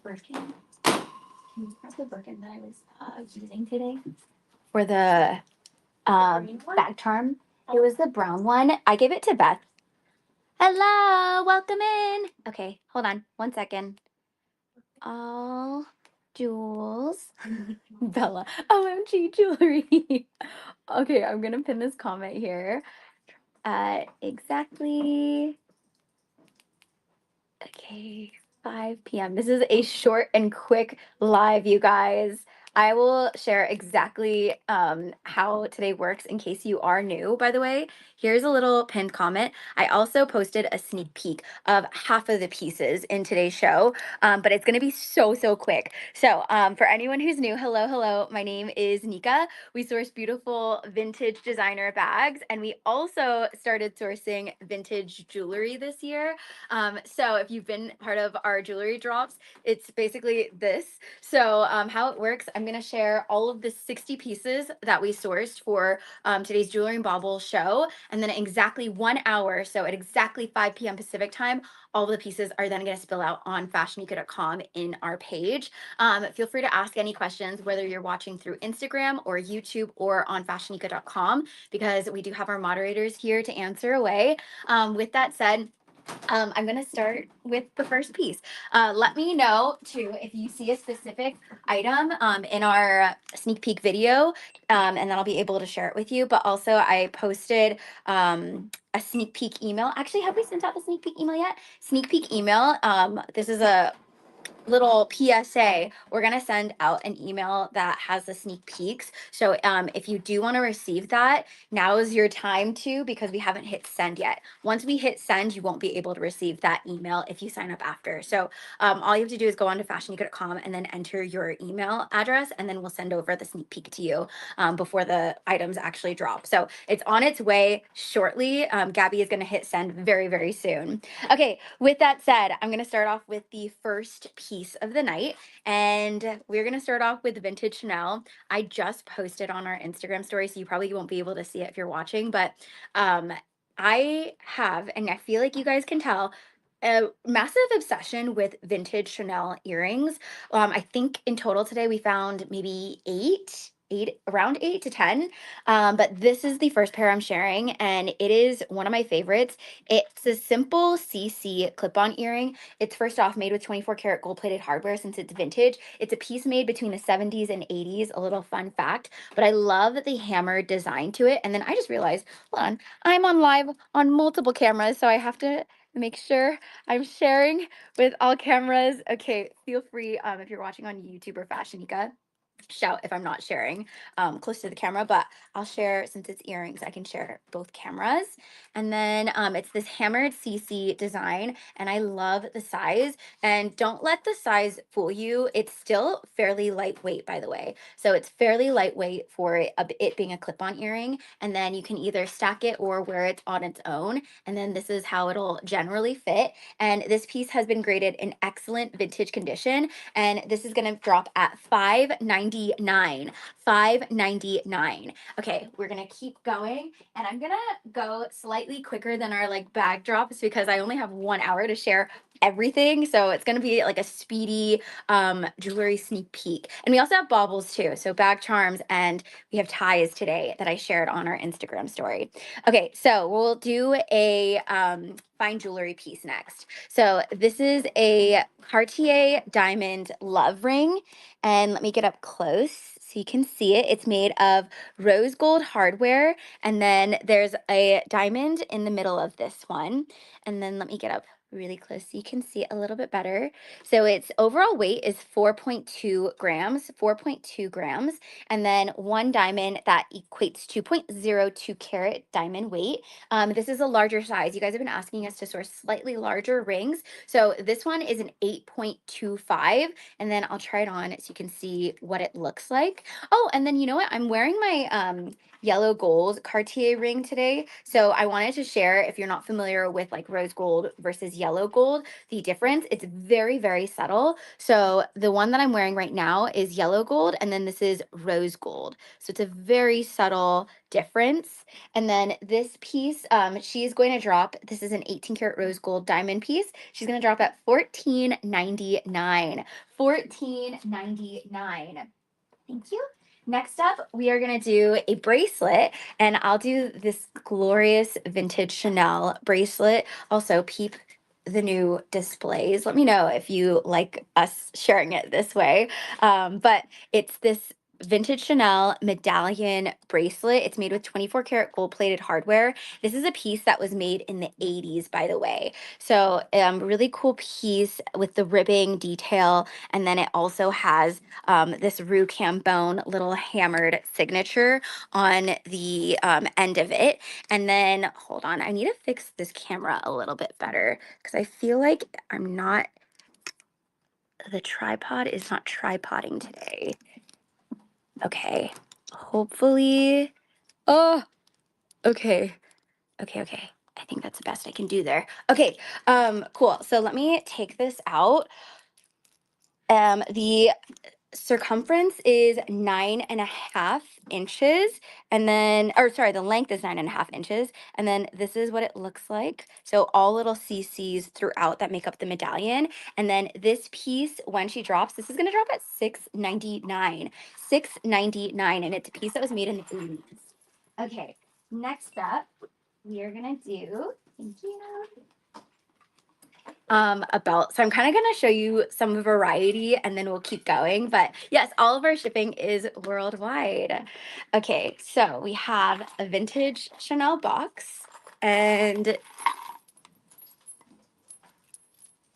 Birkin. Can you press the Birkin that I was using today for the bag charm? It was the brown one. I gave it to Beth. Hello, welcome in. Okay, hold on 1 second. All jewels. Bella. OMG jewelry. Okay, I'm gonna pin this comment here. Exactly. Okay, 5 p.m. This is a short and quick live, you guys. I will share exactly how today works in case you are new, by the way. Here's a little pinned comment. I also posted a sneak peek of half of the pieces in today's show, but it's going to be so quick. So for anyone who's new, hello. My name is Nika. We source beautiful vintage designer bags, and we also started sourcing vintage jewelry this year. So if you've been part of our jewelry drops, it's basically this. So how it works, I'm going to share all of the 60 pieces that we sourced for today's Jewelry and Bauble show. And then exactly 1 hour, so at exactly 5 p.m. Pacific time, all of the pieces are then going to spill out on FashionNica.com in our page. Feel free to ask any questions, whether you're watching through Instagram or YouTube or on FashionNica.com, because we do have our moderators here to answer away. With that said, I'm going to start with the first piece. Let me know, too, if you see a specific item in our sneak peek video, and then I'll be able to share it with you. But also, I posted a sneak peek email. Actually, have we sent out the sneak peek email yet? Sneak peek email. This is a little PSA. We're going to send out an email that has the sneak peeks. So if you do want to receive that, now is your time to, because we haven't hit send yet. Once we hit send, you won't be able to receive that email if you sign up after. So all you have to do is go on to fashionica.com and then enter your email address, and then we'll send over the sneak peek to you before the items actually drop. So it's on its way shortly. Gabby is going to hit send very soon. Okay, with that said, I'm going to start off with the first piece of the night, and we're going to start off with vintage Chanel. I just posted on our Instagram story, so you probably won't be able to see it if you're watching, but I have, and I feel like you guys can tell, a massive obsession with vintage Chanel earrings. I think in total today we found maybe around 8 to 10. But this is the first pair I'm sharing, and it is one of my favorites. It's a simple CC clip-on earring. It's first off made with 24 karat gold plated hardware since it's vintage. It's a piece made between the 70s and 80s, a little fun fact, but I love the hammered design to it. And then I just realized, hold on, I'm on live on multiple cameras, so I have to make sure I'm sharing with all cameras. Okay, feel free if you're watching on YouTube or FashionNica, shout if I'm not sharing close to the camera, but I'll share, since it's earrings, I can share both cameras. And then it's this hammered CC design, and I love the size. And don't let the size fool you. It's still fairly lightweight, by the way. So it's fairly lightweight for it being a clip-on earring, and then you can either stack it or wear it on its own. And then this is how it'll generally fit. And this piece has been graded in excellent vintage condition, and this is going to drop at $599. $599. Okay, we're gonna keep going, and I'm gonna go slightly quicker than our like bag drops because I only have 1 hour to share everything. So it's gonna be like a speedy jewelry sneak peek. And we also have baubles too, so bag charms, and we have ties today that I shared on our Instagram story. Okay, so we'll do a fine jewelry piece next. So this is a Cartier diamond love ring, and let me get up close so you can see it. It's made of rose gold hardware, and then there's a diamond in the middle of this one. And then let me get up really close so you can see it a little bit better. So its overall weight is 4.2 grams, 4.2 grams, and then one diamond that equates to 0.02 carat diamond weight. This is a larger size. You guys have been asking us to source slightly larger rings. So this one is an 8.25, and then I'll try it on so you can see what it looks like. Oh, and then you know what? I'm wearing my yellow gold Cartier ring today. So I wanted to share, if you're not familiar with like rose gold versus yellow gold. The difference, it's very, very subtle. So the one that I'm wearing right now is yellow gold, and then this is rose gold. So it's a very subtle difference. And then this piece, she's going to drop, this is an 18 karat rose gold diamond piece. She's going to drop at $14.99. $14.99. Thank you. Next up, we are going to do a bracelet, and I'll do this glorious vintage Chanel bracelet. Also, peep the new displays. Let me know if you like us sharing it this way. But it's this vintage Chanel medallion bracelet. It's made with 24 karat gold plated hardware. This is a piece that was made in the 80s, by the way. So, really cool piece with the ribbing detail. And then it also has this Rue Cambone little hammered signature on the end of it. And then, hold on, I need to fix this camera a little bit better because I feel like the tripod is not tripoding today. Okay, hopefully, oh, okay, okay. I think that's the best I can do there. Okay, cool. So let me take this out. The circumference is 9.5 inches, and then, or sorry, the length is 9.5 inches, and then this is what it looks like. So all little CCs throughout that make up the medallion. And then this piece, when she drops, this is going to drop at $6.99. $6.99, and it's a piece that was made in the 80s. Okay, next up, we are going to do, thank you, a belt. So I'm kind of going to show you some variety and then we'll keep going. But yes, all of our shipping is worldwide. Okay, so we have a vintage Chanel box, and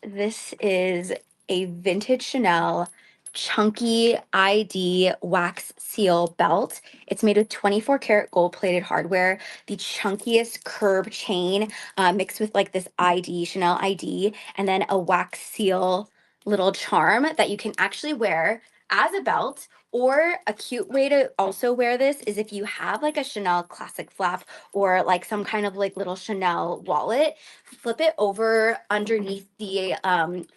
this is a vintage Chanel chunky ID wax seal belt. It's made with 24 karat gold plated hardware, the chunkiest curb chain mixed with like this ID, Chanel ID, and then a wax seal little charm that you can actually wear as a belt. Or a cute way to also wear this is if you have like a Chanel classic flap or like some kind of like little Chanel wallet, flip it over underneath the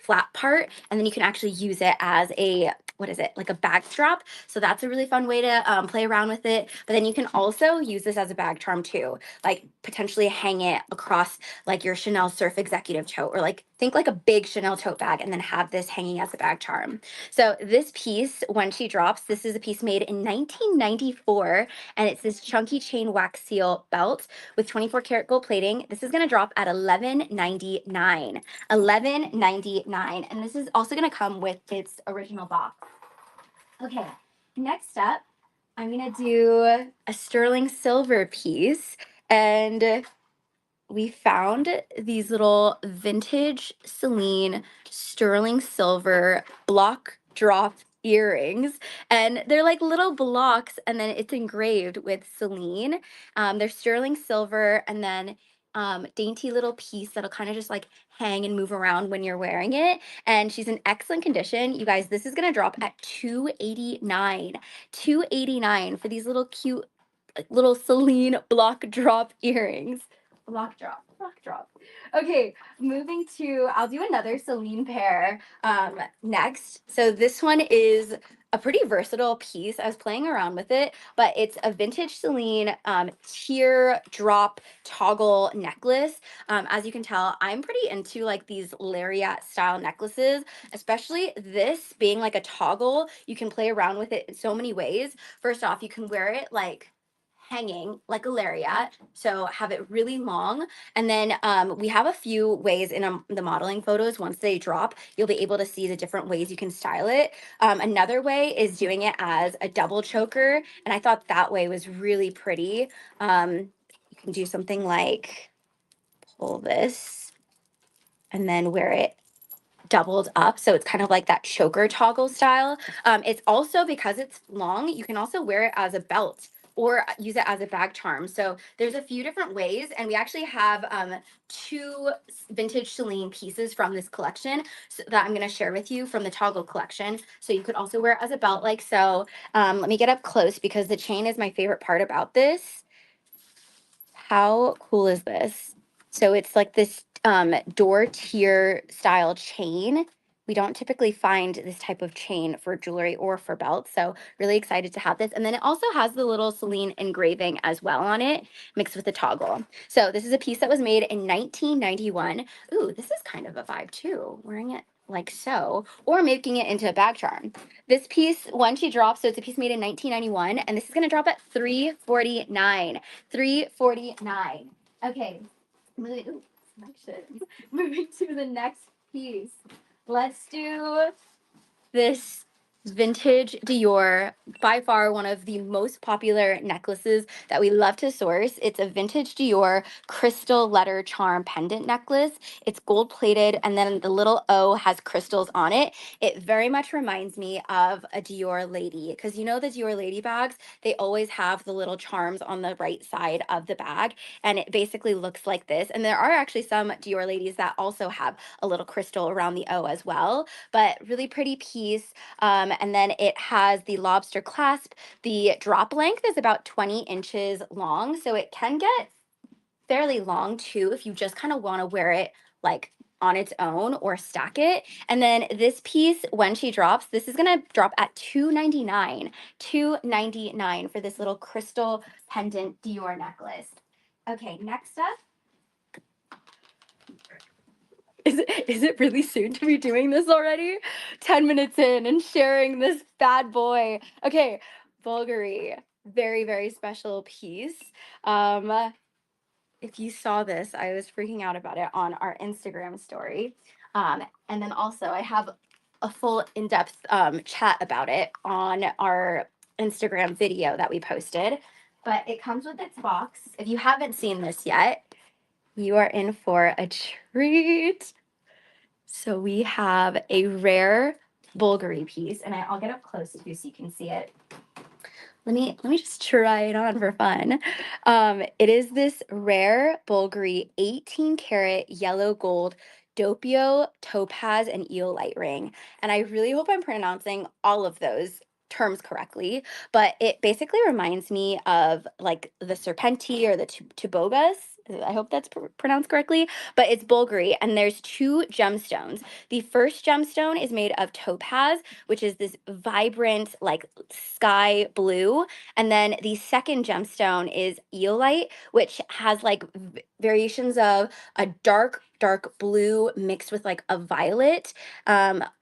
flat part, and then you can actually use it as a, what is it, like a bag strap. So that's a really fun way to play around with it. But then you can also use this as a bag charm too, like potentially hang it across like your Chanel Surf Executive tote, or like think like a big Chanel tote bag and then have this hanging as a bag charm. So this piece, when she drops, this is a piece made in 1994, and it's this chunky chain wax seal belt with 24 karat gold plating. This is going to drop at $11.99. $11.99, and this is also going to come with its original box. Okay, next up, I'm going to do a sterling silver piece, and we found these little vintage Celine sterling silver block drop earrings, and they're like little blocks, and then it's engraved with Celine. They're sterling silver, and then dainty little piece that'll kind of just like hang and move around when you're wearing it. And she's in excellent condition. You guys, this is gonna drop at $289. $289 for these little cute little Celine block drop earrings. Block drop, block drop. Okay, moving to, I'll do another Celine pair next. So this one is a pretty versatile piece. I was playing around with it, but it's a vintage Celine tear drop toggle necklace. As you can tell, I'm pretty into like these lariat style necklaces, especially this being like a toggle. You can play around with it in so many ways. First off, you can wear it like hanging like a lariat, so have it really long. And then we have a few ways in the modeling photos. Once they drop, you'll be able to see the different ways you can style it. Another way is doing it as a double choker, and I thought that way was really pretty. You can do something like pull this and then wear it doubled up, so it's kind of like that choker toggle style. It's also, because it's long, you can also wear it as a belt or use it as a bag charm. So there's a few different ways, and we actually have two vintage Celine pieces from this collection that I'm going to share with you from the toggle collection. So you could also wear it as a belt like so. Let me get up close because the chain is my favorite part about this. How cool is this? So it's like this door tier style chain. We don't typically find this type of chain for jewelry or for belts, so really excited to have this. And then it also has the little Celine engraving as well on it, mixed with the toggle. So this is a piece that was made in 1991. Ooh, this is kind of a vibe too, wearing it like so, or making it into a bag charm. This piece, when she drops, so it's a piece made in 1991, and this is gonna drop at $349. $349. Okay, ooh, selections. Moving to the next piece. Let's do this vintage Dior, by far one of the most popular necklaces that we love to source. It's a vintage Dior crystal letter charm pendant necklace. It's gold plated, and then the little O has crystals on it. It very much reminds me of a Dior lady, because you know the Dior lady bags, they always have the little charms on the right side of the bag, and it basically looks like this. And there are actually some Dior ladies that also have a little crystal around the O as well, but really pretty piece. And then it has the lobster clasp. The drop length is about 20 inches long, so it can get fairly long too if you just kind of want to wear it like on its own or stack it. And then this piece, when she drops, this is gonna drop at $299. $299 for this little crystal pendant Dior necklace. Okay, next up. Is it really soon to be doing this already? 10 minutes in and sharing this bad boy. Okay, Bulgari. Very, very special piece. Um, if you saw this, I was freaking out about it on our Instagram story. And then also I have a full in-depth chat about it on our Instagram video that we posted. But it comes with its box. If you haven't seen this yet, you are in for a treat. So we have a rare Bulgari piece, and I'll get up close too so you can see it. Let me just try it on for fun. It is this rare Bulgari 18 karat yellow gold doppio, topaz, and eolite ring. And I really hope I'm pronouncing all of those terms correctly, but it basically reminds me of like the serpenti or the tubogas. I hope that's pronounced correctly, but it's Bulgari, and there's two gemstones. The first gemstone is made of topaz, which is this vibrant, like sky blue. And then the second gemstone is eolite, which has like variations of a dark blue mixed with like a violet,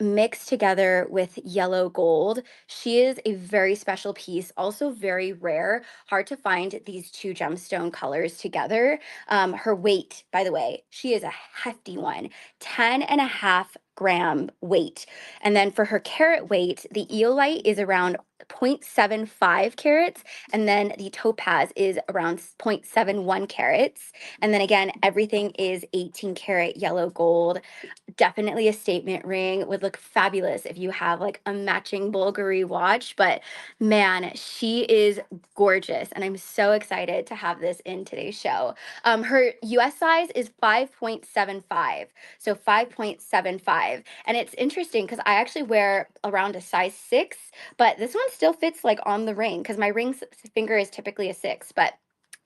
mixed together with yellow gold. She is a very special piece, also very rare, hard to find these two gemstone colors together. Her weight, by the way, she is a hefty one, 10.5 gram weight. And then for her carat weight, the eolite is around 0.75 carats, and then the topaz is around 0.71 carats. And then again, everything is 18 karat yellow gold. Definitely a statement ring, would look fabulous if you have like a matching Bulgari watch. But man, she is gorgeous, and I'm so excited to have this in today's show. Her US size is 5.75, so 5.75. And it's interesting because I actually wear around a size 6, but this one still fits like on the ring because my ring finger is typically a 6, but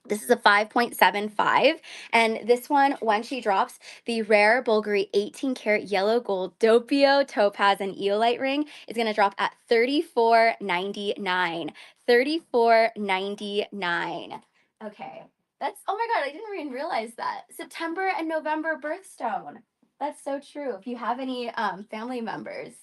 this is a 5.75. And this one, when she drops, the rare Bulgari 18 karat yellow gold doppio, topaz, and eolite ring is going to drop at $34.99. $34.99. Okay. That's, oh my God, I didn't even realize that. September and November birthstone. That's so true. If you have any family members.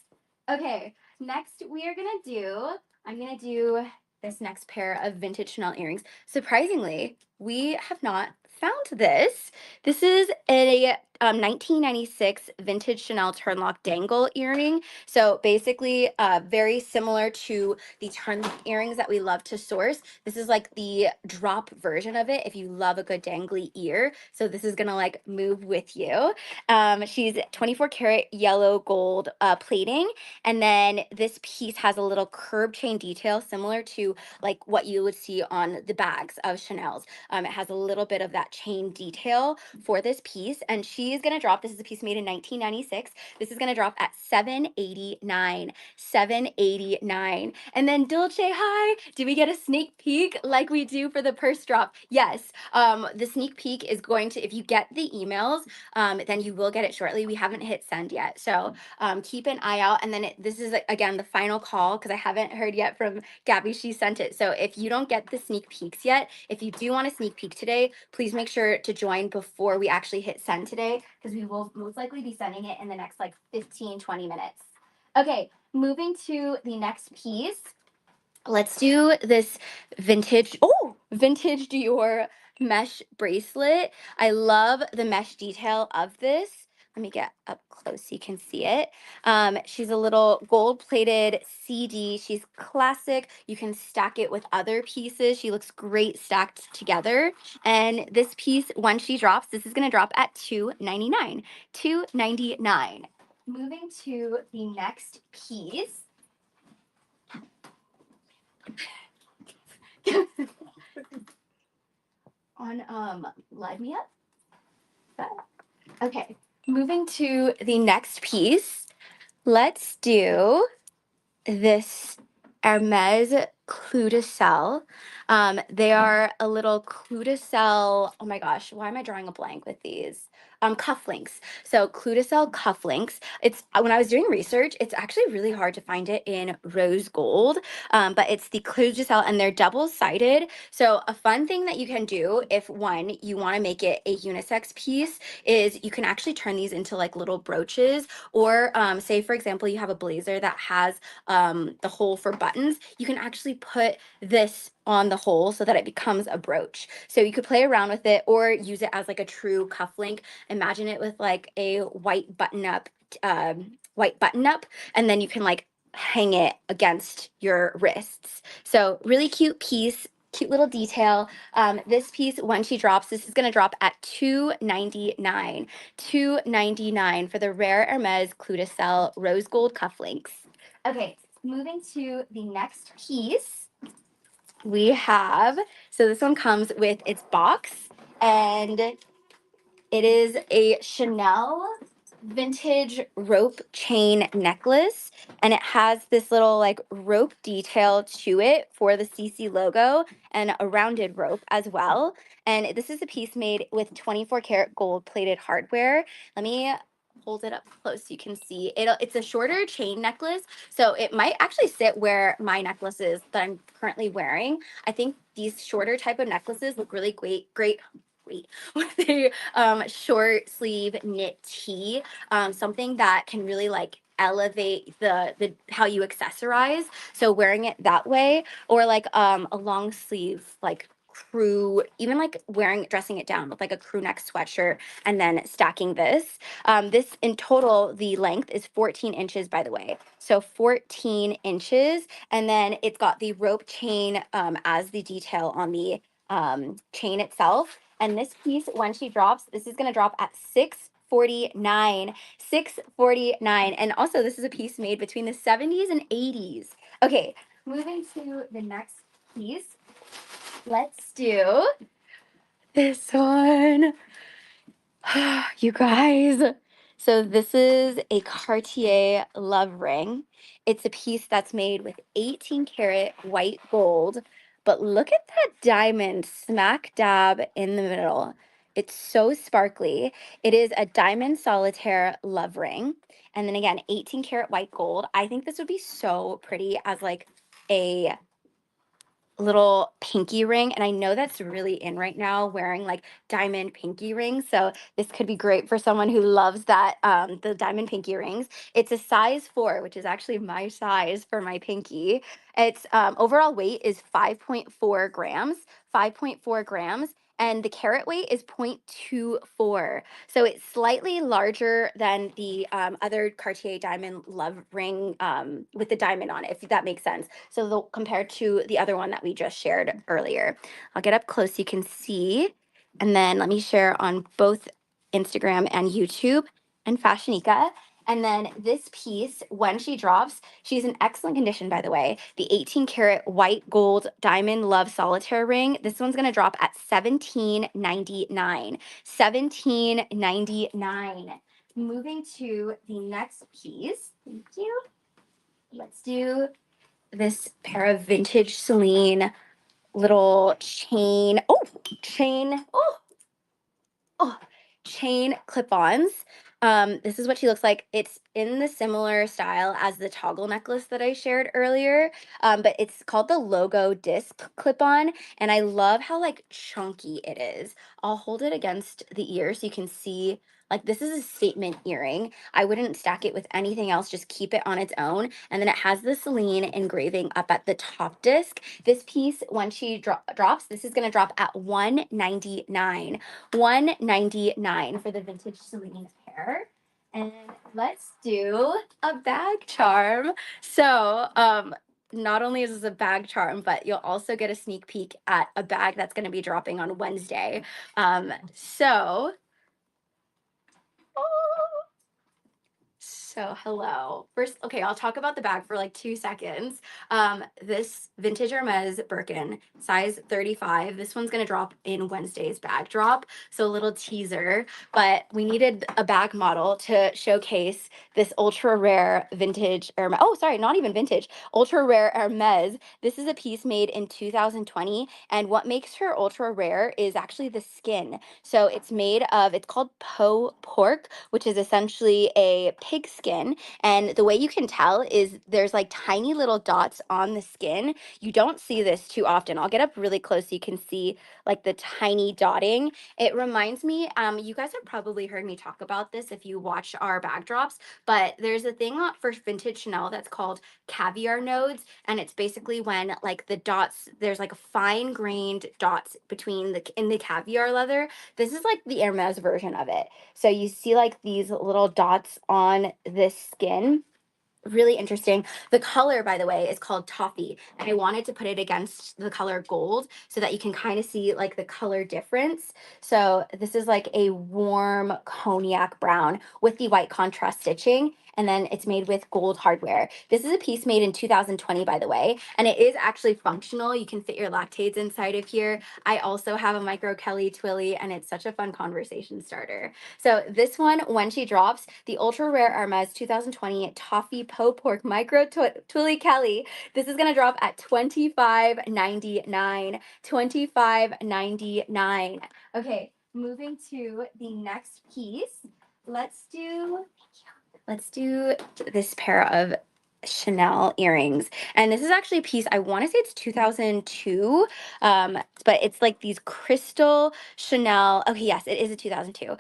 Okay, next I'm gonna do this next pair of vintage Chanel earrings. Surprisingly, we have not found this. This is a 1996 vintage Chanel turnlock dangle earring. So basically, very similar to the turnlock earrings that we love to source. This is like the drop version of it if you love a good dangly ear. So this is gonna like move with you. She's 24 karat yellow gold plating, and then this piece has a little curb chain detail similar to like what you would see on the bags of Chanel's. It has a little bit of that chain detail for this piece, and she she's gonna drop, this is a piece made in 1996. This is gonna drop at $789. $789. And then Dulce, hi. Do we get a sneak peek like we do for the purse drop? Yes. The sneak peek is going to, if you get the emails, then you will get it shortly. We haven't hit send yet. So keep an eye out. And then this is, again, the final call because I haven't heard yet from Gabby. She sent it. So if you don't get the sneak peeks yet, if you do want a sneak peek today, please make sure to join before we actually hit send today because we will most likely be sending it in the next like 15-20 minutes. Okay, moving to the next piece. Let's do this vintage Dior mesh bracelet. I love the mesh detail of this. Let me get up close so you can see it. She's a little gold-plated CD. She's classic. You can stack it with other pieces. She looks great stacked together. And this piece, when she drops, this is going to drop at $299. $299. Moving to the next piece. On Live Me Up. Okay, moving to the next piece. Let's do this Hermes clou de sel. They are a little clou de sel. Oh my gosh, why am I drawing a blank with these? Cufflinks. So clou de sel cufflinks. It's when I was doing research, it's actually really hard to find it in rose gold, but it's the clou de sel and they're double-sided. So a fun thing that you can do if one, you want to make it a unisex piece is you can actually turn these into like little brooches or say for example, you have a blazer that has the hole for buttons, you can actually put this on the hole so that it becomes a brooch. So you could play around with it or use it as like a true cufflink. Imagine it with like a white button up, and then you can like hang it against your wrists. So really cute piece. Cute little detail. This piece, when she drops, this is going to drop at $299. $299 for the rare Hermes Clou de Sel rose gold cufflinks. Okay, moving to the next piece, we have, so this one comes with its box, and it is a Chanel vintage rope chain necklace, and it has this little like rope detail to it for the CC logo and a rounded rope as well. And this is a piece made with 24 karat gold plated hardware. Let me hold it up close so you can see it. It's a shorter chain necklace, so it might actually sit where my necklace is that I'm currently wearing. I think these shorter type of necklaces look really great with a short sleeve knit tee, something that can really like elevate the how you accessorize. So wearing it that way, or like a long sleeve like crew, even like dressing it down with like a crew neck sweatshirt and then stacking this. This in total, the length is 14 inches, by the way. So 14 inches, and then it's got the rope chain as the detail on the chain itself. And this piece, when she drops, this is going to drop at $649. $649. And also, this is a piece made between the 70s and 80s. Okay, moving to the next piece. Let's do this one. You guys. So this is a Cartier love ring. It's a piece that's made with 18 karat white gold, but look at that diamond smack dab in the middle. It's so sparkly. It is a diamond solitaire love ring. And then again, 18 karat white gold. I think this would be so pretty as like a little pinky ring, and I know that's really in right now, wearing like diamond pinky rings, so this could be great for someone who loves that, the diamond pinky rings. It's a size 4, which is actually my size for my pinky. Its overall weight is 5.4 grams. 5.4 grams, and the carat weight is 0.24. So it's slightly larger than the other Cartier diamond love ring with the diamond on it, if that makes sense. So compared to the other one that we just shared earlier. I'll get up close so you can see. And then let me share on both Instagram and YouTube and FashionNica. And then this piece, when she drops, she's in excellent condition, by the way. The 18 karat white gold diamond love solitaire ring. This one's gonna drop at $17.99. $17.99. Moving to the next piece. Thank you. Let's do this pair of vintage Celine little chain. Oh, chain. Oh, chain clip-ons. This is what she looks like. It's in the similar style as the toggle necklace that I shared earlier, but it's called the logo disc clip-on, and I love how like chunky it is. I'll hold it against the ear so you can see. Like, this is a statement earring. I wouldn't stack it with anything else, just keep it on its own. And then it has the Celine engraving up at the top disc. This piece, when she drops, this is gonna drop at $199. $199 for the vintage Celine pair. And let's do a bag charm. So, not only is this a bag charm, but you'll also get a sneak peek at a bag that's going to be dropping on Wednesday. So, hello. First, okay, I'll talk about the bag for like 2 seconds. This vintage Hermes Birkin, size 35. This one's gonna drop in Wednesday's bag drop. So a little teaser, but we needed a bag model to showcase this ultra rare vintage Hermes. Oh, sorry, not even vintage, ultra rare Hermes. This is a piece made in 2020, and what makes her ultra rare is actually the skin. So it's made of, it's called Peau pork, which is essentially a pig skin. And the way you can tell is there's like tiny little dots on the skin. You don't see this too often. I'll get up really close so you can see like the tiny dotting. It reminds me, you guys have probably heard me talk about this if you watch our bag drops, but there's a thing for vintage Chanel that's called caviar nodes. And it's basically when like the dots, there's like fine grained dots between in the caviar leather. This is like the Hermes version of it. So you see like these little dots on this skin. Really interesting. The color, by the way, is called toffee, and I wanted to put it against the color gold so that you can kind of see like the color difference. So this is like a warm cognac brown with the white contrast stitching, and then it's made with gold hardware. This is a piece made in 2020, by the way, and it is actually functional. You can fit your lactates inside of here. I also have a micro Kelly Twilly, and it's such a fun conversation starter. So this one, when she drops, the ultra rare Hermes 2020 Toffee Peau Pork Micro Twilly Kelly. This is gonna drop at $25.99. $25.99. Okay, moving to the next piece. Let's do this pair of Chanel earrings. And this is actually a piece, I want to say it's 2002, but it's like these crystal Chanel. Okay, yes, it is a 2002.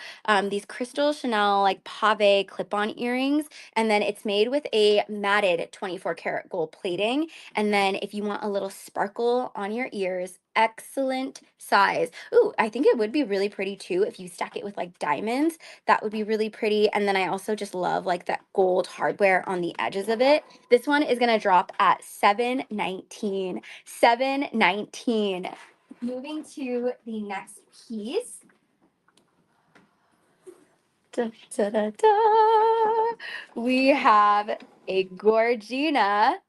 These crystal Chanel like pave clip-on earrings, and then it's made with a matted 24 karat gold plating. And then if you want a little sparkle on your ears, excellent size. Ooh, I think it would be really pretty too if you stack it with like diamonds. That would be really pretty. And then I also just love like that gold hardware on the edges of it. This one is gonna drop at $719. $719. Moving to the next piece. Da, da, da, da. We have a Gorgina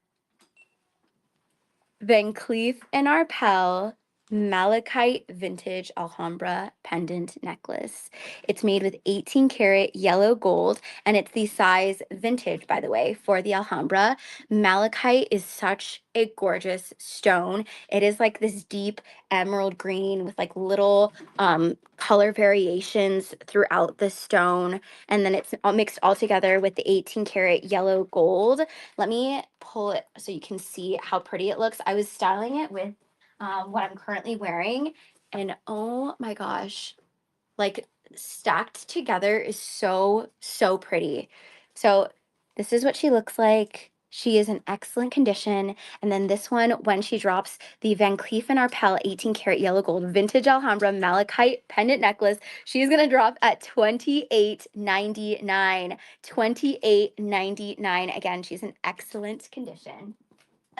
Van Cleef and Arpels malachite vintage Alhambra pendant necklace. It's made with 18 karat yellow gold, and it's the size vintage, by the way, for the Alhambra. Malachite is such a gorgeous stone. It is like this deep emerald green with like little color variations throughout the stone, and then it's all mixed all together with the 18 karat yellow gold. Let me pull it so you can see how pretty it looks. I was styling it with what I'm currently wearing, and oh my gosh, like stacked together is so, so pretty. So this is what she looks like. She is in excellent condition. And then this one, when she drops, the Van Cleef and Arpels 18 karat yellow gold vintage Alhambra malachite pendant necklace, she's gonna drop at $28.99. $28.99. Again, she's in excellent condition.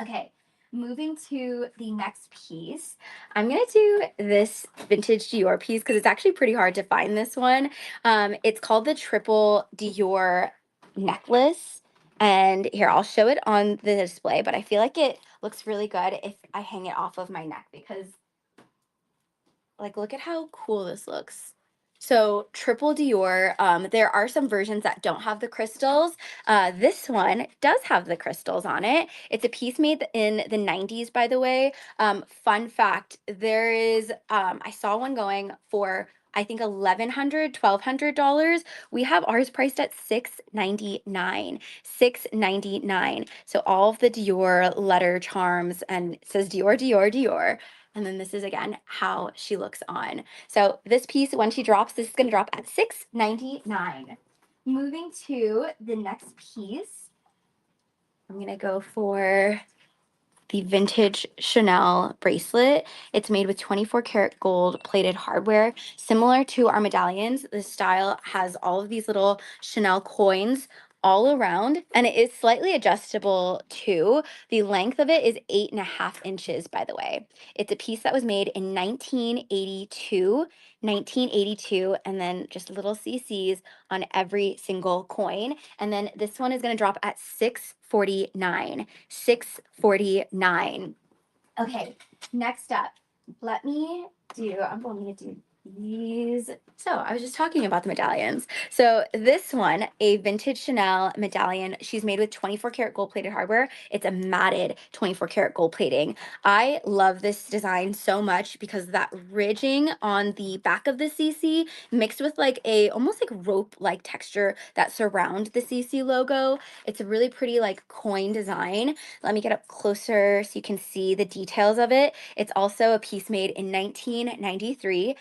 Okay, moving to the next piece. I'm gonna do this vintage Dior piece because it's actually pretty hard to find this one. It's called the Triple Dior necklace. And here, I'll show it on the display, but I feel like it looks really good if I hang it off of my neck because, like, look at how cool this looks. So triple Dior. There are some versions that don't have the crystals. This one does have the crystals on it. It's a piece made in the 90s, by the way. Fun fact, there is, I saw one going for, I think, $1,100, $1,200. We have ours priced at $699. $699. So all of the Dior letter charms, and it says Dior, Dior, Dior. And then this is again how she looks on. So this piece, when she drops, this is going to drop at $699. Moving to the next piece, I'm going to go for the vintage Chanel bracelet. It's made with 24 karat gold plated hardware. Similar to our medallions, the style has all of these little Chanel coins all around, and it is slightly adjustable too. The length of it is 8.5 inches, by the way. It's a piece that was made in 1982, and then just little CCs on every single coin. And then this one is going to drop at $649. $649. Okay, next up, I'm going to do these. So I was just talking about the medallions. So this one, a vintage Chanel medallion, she's made with 24 karat gold plated hardware. It's a matted 24 karat gold plating. I love this design so much because that ridging on the back of the CC mixed with like a almost like rope like texture that surround the CC logo. It's a really pretty like coin design. Let me get up closer so you can see the details of it. It's also a piece made in 1993,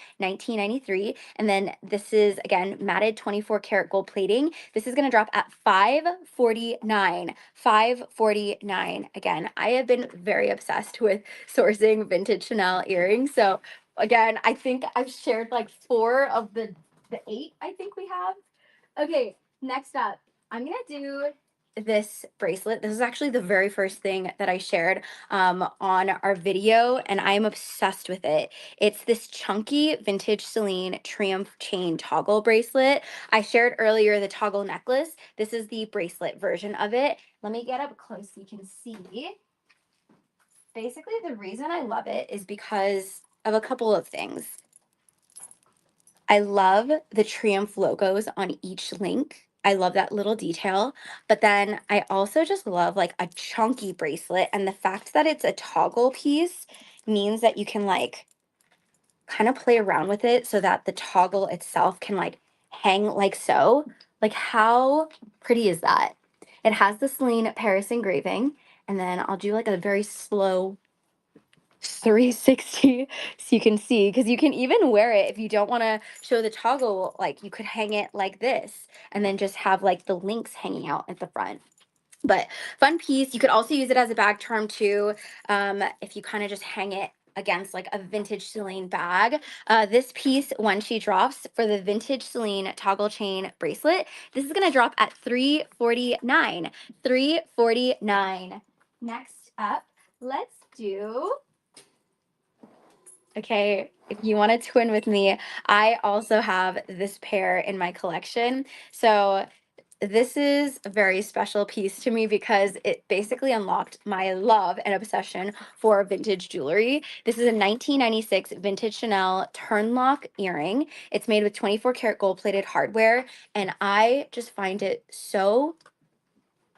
and then this is again matted 24 karat gold plating. This is going to drop at $549. $549. Again, I have been very obsessed with sourcing vintage Chanel earrings. So again, I think I've shared like 4 of the 8 I think we have. Okay, next up, I'm gonna do this bracelet. This is actually the very first thing that I shared on our video, and I'm obsessed with it. It's this chunky vintage Celine Triumph chain toggle bracelet. I shared earlier the toggle necklace. This is the bracelet version of it. Let me get up close so you can see. Basically, the reason I love it is because of a couple of things. I love the Triumph logos on each link. I love that little detail. But then I also just love like a chunky bracelet. And the fact that it's a toggle piece means that you can like kind of play around with it so that the toggle itself can like hang like so. Like, how pretty is that? It has the Celine Paris engraving. And then I'll do like a very slow 360 so you can see, because you can even wear it if you don't want to show the toggle. Like, you could hang it like this and then just have like the links hanging out at the front. But fun piece. You could also use it as a bag charm too, if you kind of just hang it against like a vintage Celine bag. This piece, when she drops for the vintage Celine toggle chain bracelet, this is going to drop at $349. $349. Next up, let's do, okay, if you want to twin with me, I also have this pair in my collection. So this is a very special piece to me because it basically unlocked my love and obsession for vintage jewelry. This is a 1996 vintage Chanel turnlock earring. It's made with 24 karat gold plated hardware, and I just find it so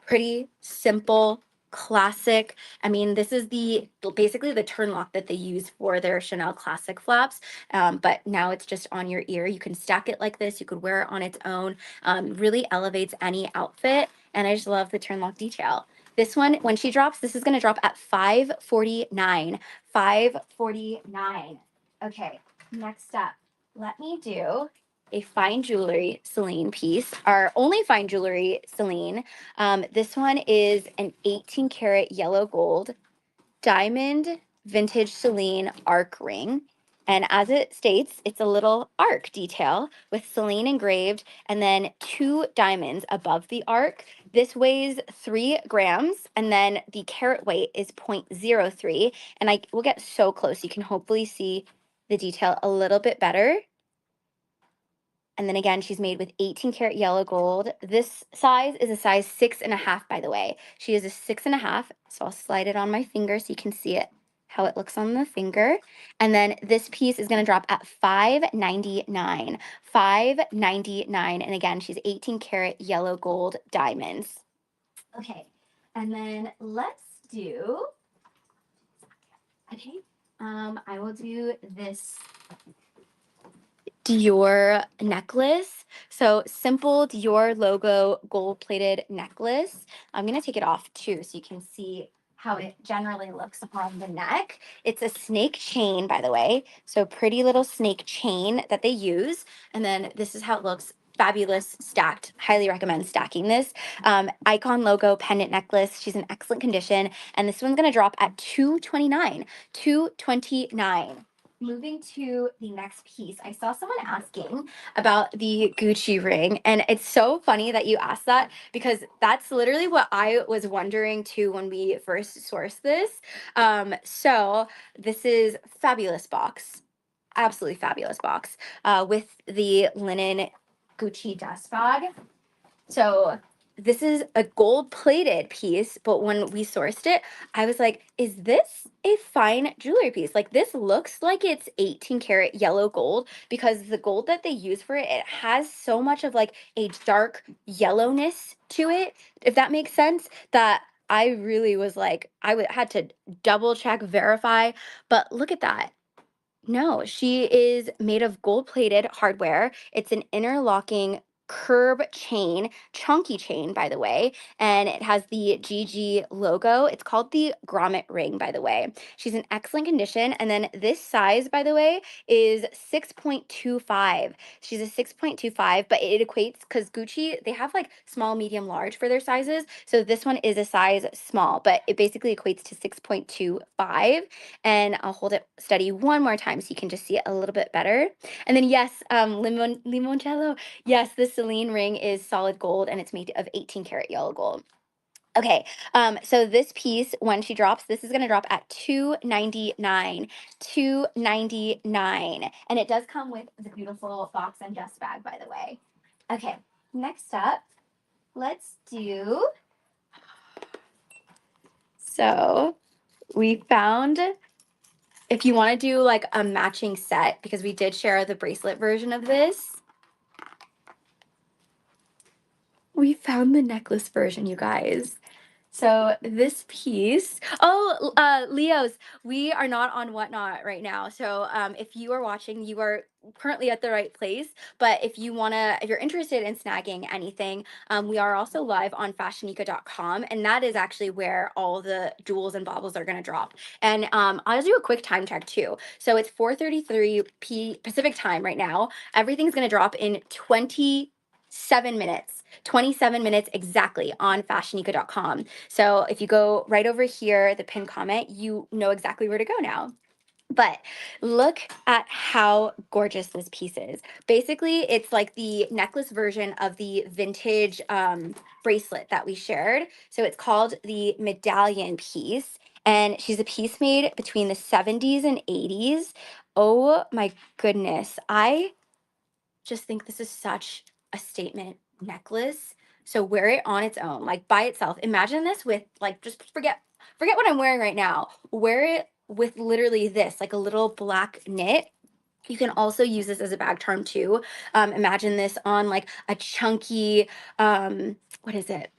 pretty, simple, classic. I mean, this is basically the turn lock that they use for their Chanel classic flaps, but now it's just on your ear. You can stack it like this. You could wear it on its own. Really elevates any outfit, and I just love the turn lock detail. This one, when she drops, this is going to drop at $549. $549. Okay, next up, let me do a fine jewelry Celine piece, our only fine jewelry Celine. This one is an 18 karat yellow gold diamond vintage Celine arc ring. And as it states, it's a little arc detail with Celine engraved and then 2 diamonds above the arc. This weighs 3 grams, and then the carat weight is 0.03. And I will get so close, you can hopefully see the detail a little bit better. And then again, she's made with 18 karat yellow gold. This size is a size 6.5, by the way. She is a 6.5. So I'll slide it on my finger so you can see it, how it looks on the finger. And then this piece is going to drop at $599. $599. And again, she's 18 karat yellow gold diamonds. Okay. And then let's do, okay, I will do this Dior necklace. So simple Dior logo gold plated necklace. I'm going to take it off too so you can see how it generally looks on the neck. It's a snake chain, by the way. So pretty little snake chain that they use. And then this is how it looks. Fabulous stacked. Highly recommend stacking this. Icon logo pendant necklace. She's in excellent condition. And this one's going to drop at $229. $229. Moving to the next piece, I saw someone asking about the Gucci ring, and it's so funny that you asked that because that's literally what I was wondering too when we first sourced this. So this is fabulous box, absolutely fabulous box, with the linen Gucci dust bag. So this is a gold plated piece, but when we sourced it, I was like, is this a fine jewelry piece? Like this looks like it's 18 karat yellow gold because the gold that they use for it, it has so much of like a dark yellowness to it, if that makes sense, that I really was like, had to double check, verify, but look at that. No, she is made of gold-plated hardware. It's an interlocking curb chain, chunky chain, by the way, and it has the GG logo. It's called the grommet ring, by the way. She's in excellent condition. And then this size, by the way, is 6.25. She's a 6.25, but it equates because Gucci, they have like small, medium, large for their sizes. So this one is a size small, but it basically equates to 6.25. And I'll hold it steady one more time so you can just see it a little bit better. And then yes, limoncello. Yes, the Celine ring is solid gold and it's made of 18 karat yellow gold. Okay, so this piece, when she drops, this is going to drop at $299. $299. And it does come with the beautiful box and dust bag, by the way. Okay, next up, let's do, so we found, if you want to do like a matching set, because we did share the bracelet version of this, we found the necklace version, you guys. So this piece, oh, Leos, we are not on Whatnot right now. So if you are watching, you are currently at the right place. But if you if you're interested in snagging anything, we are also live on FashionNica.com, and that is actually where all the jewels and baubles are going to drop. And I'll do a quick time check too. So it's 4:33 Pacific time right now. Everything's going to drop in 27 minutes. 27 minutes exactly on FashionNica.com. So if you go right over here, the pinned comment, you know exactly where to go now. But look at how gorgeous this piece is. Basically, it's like the necklace version of the vintage bracelet that we shared. So it's called the medallion piece. And she's a piece made between the 70s and 80s. Oh my goodness. I just think this is such a statement necklace. So wear it on its own, like by itself. Imagine this with like, just forget what I'm wearing right now. Wear it with literally this, like a little black knit. You can also use this as a bag charm too. Imagine this on like a chunky, what is it?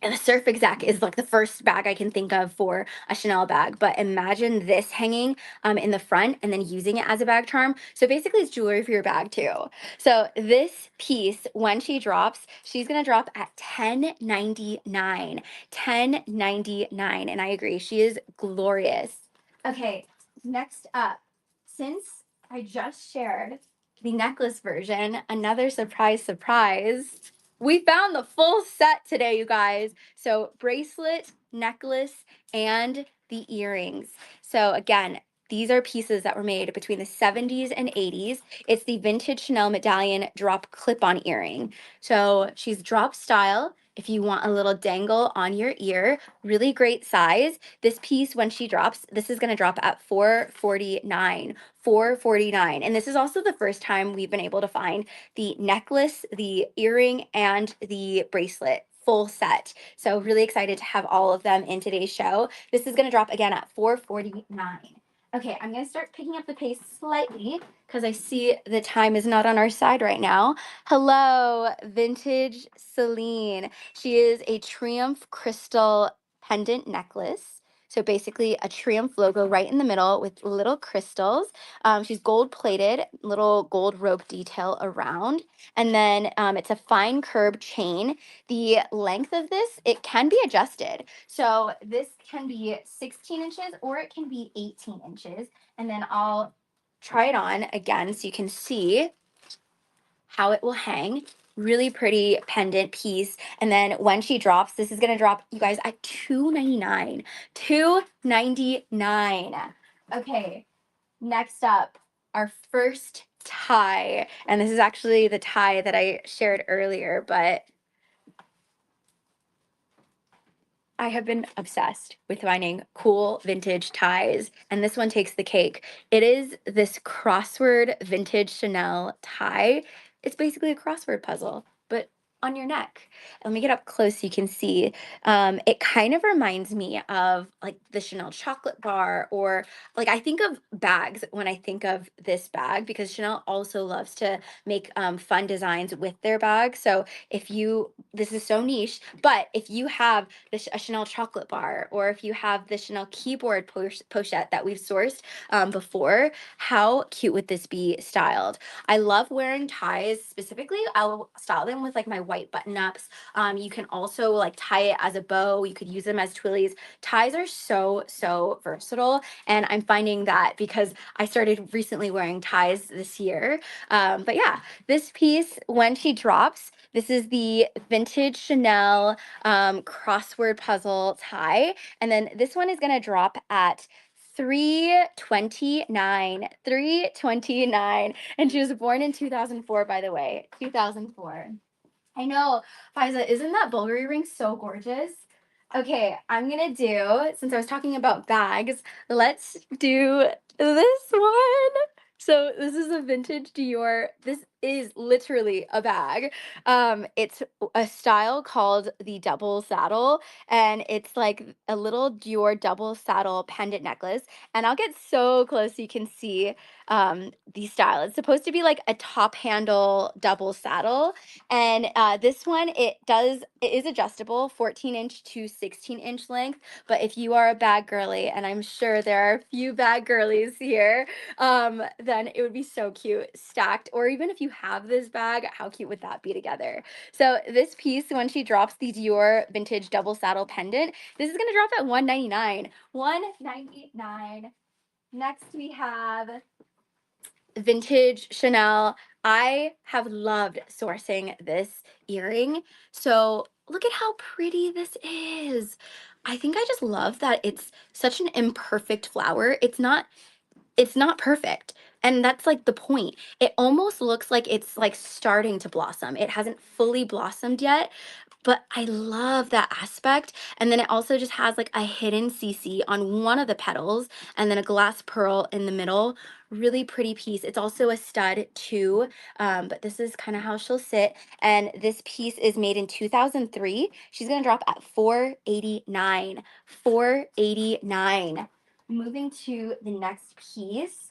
And the Surf Exec is like the first bag I can think of for a Chanel bag. But imagine this hanging in the front and then using it as a bag charm. So basically it's jewelry for your bag too. So this piece, when she drops, she's going to drop at $10.99. $10.99. And I agree. She is glorious. Okay, next up, since I just shared the necklace version, another surprise. We found the full set today, you guys. So bracelet, necklace, and the earrings. So again, these are pieces that were made between the 70s and 80s. It's the vintage Chanel medallion drop clip-on earring. So she's drop style. if you want a little dangle on your ear. Really great size. This piece, when she drops, this is going to drop at $449. $449. And this is also the first time we've been able to find the necklace, the earring, and the bracelet full set. So really excited to have all of them in today's show. This is going to drop again at $449. Okay, I'm going to start picking up the pace slightly because I see the time is not on our side right now. Hello, vintage Celine. She is a Triumph crystal pendant necklace. So basically a Triumph logo right in the middle with little crystals. She's gold plated, little gold rope detail around. And then it's a fine curb chain. The length of this, it can be adjusted. So this can be 16 inches or it can be 18 inches. And then I'll try it on again so you can see how it will hang. Really pretty pendant piece. And then when she drops, this is gonna drop, you guys, at $299. $299. Okay, next up, our first tie. And this is actually the tie that I shared earlier, but I have been obsessed with finding cool vintage ties, and this one takes the cake. It is this crossword vintage Chanel tie. It's basically a crossword puzzle, but on your neck. Let me get up close so you can see. It kind of reminds me of like the Chanel chocolate bar, or like I think of bags when I think of this bag because Chanel also loves to make fun designs with their bags. So if you, this is so niche, but if you have a Chanel chocolate bar, or if you have the Chanel keyboard pochette that we've sourced before, how cute would this be styled? I love wearing ties. Specifically, I'll style them with like my white button ups. You can also like tie it as a bow. You could use them as twillies. Ties are so versatile, and I'm finding that because I started recently wearing ties this year. But yeah, this piece, when she drops, this is the vintage Chanel crossword puzzle tie. And then this one is going to drop at 329. 329. And she was born in 2004, by the way. 2004. I know. Faiza, isn't that Bulgari ring so gorgeous? Okay, I'm gonna do, since I was talking about bags, let's do this one. So this is a vintage Dior. This is literally a bag. It's a style called the double saddle, and it's like a little Dior double saddle pendant necklace. And I'll get so close so you can see the style. It's supposed to be like a top handle double saddle, and this one, it is adjustable, 14-inch to 16-inch length. But if you are a bag girly, and I'm sure there are a few bag girlies here, then it would be so cute stacked. Or even if you have this bag, how cute would that be together? So this piece, when she drops the Dior vintage double saddle pendant, this is gonna drop at $199. $199. Next we have vintage Chanel. I have loved sourcing this earring. So look at how pretty this is. I think I just love that it's such an imperfect flower. It's not perfect. And that's like the point. It almost looks like it's like starting to blossom. It hasn't fully blossomed yet, but I love that aspect. And then it also just has like a hidden CC on one of the petals and then a glass pearl in the middle. Really pretty piece. It's also a stud too, but this is kind of how she'll sit. And this piece is made in 2003. She's gonna drop at 489. 489. Moving to the next piece,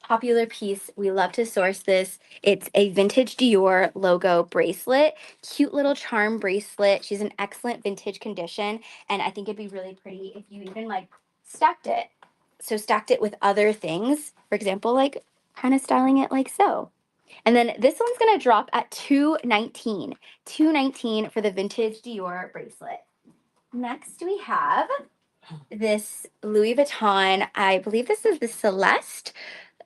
popular piece. We love to source this. It's a vintage Dior logo bracelet, cute little charm bracelet. She's in excellent vintage condition, and I think it'd be really pretty if you even like stacked it. So stacked it with other things, for example, like kind of styling it like so. And then this one's gonna drop at 219. 219 for the vintage Dior bracelet. Next we have this Louis Vuitton. I believe this is the Celeste,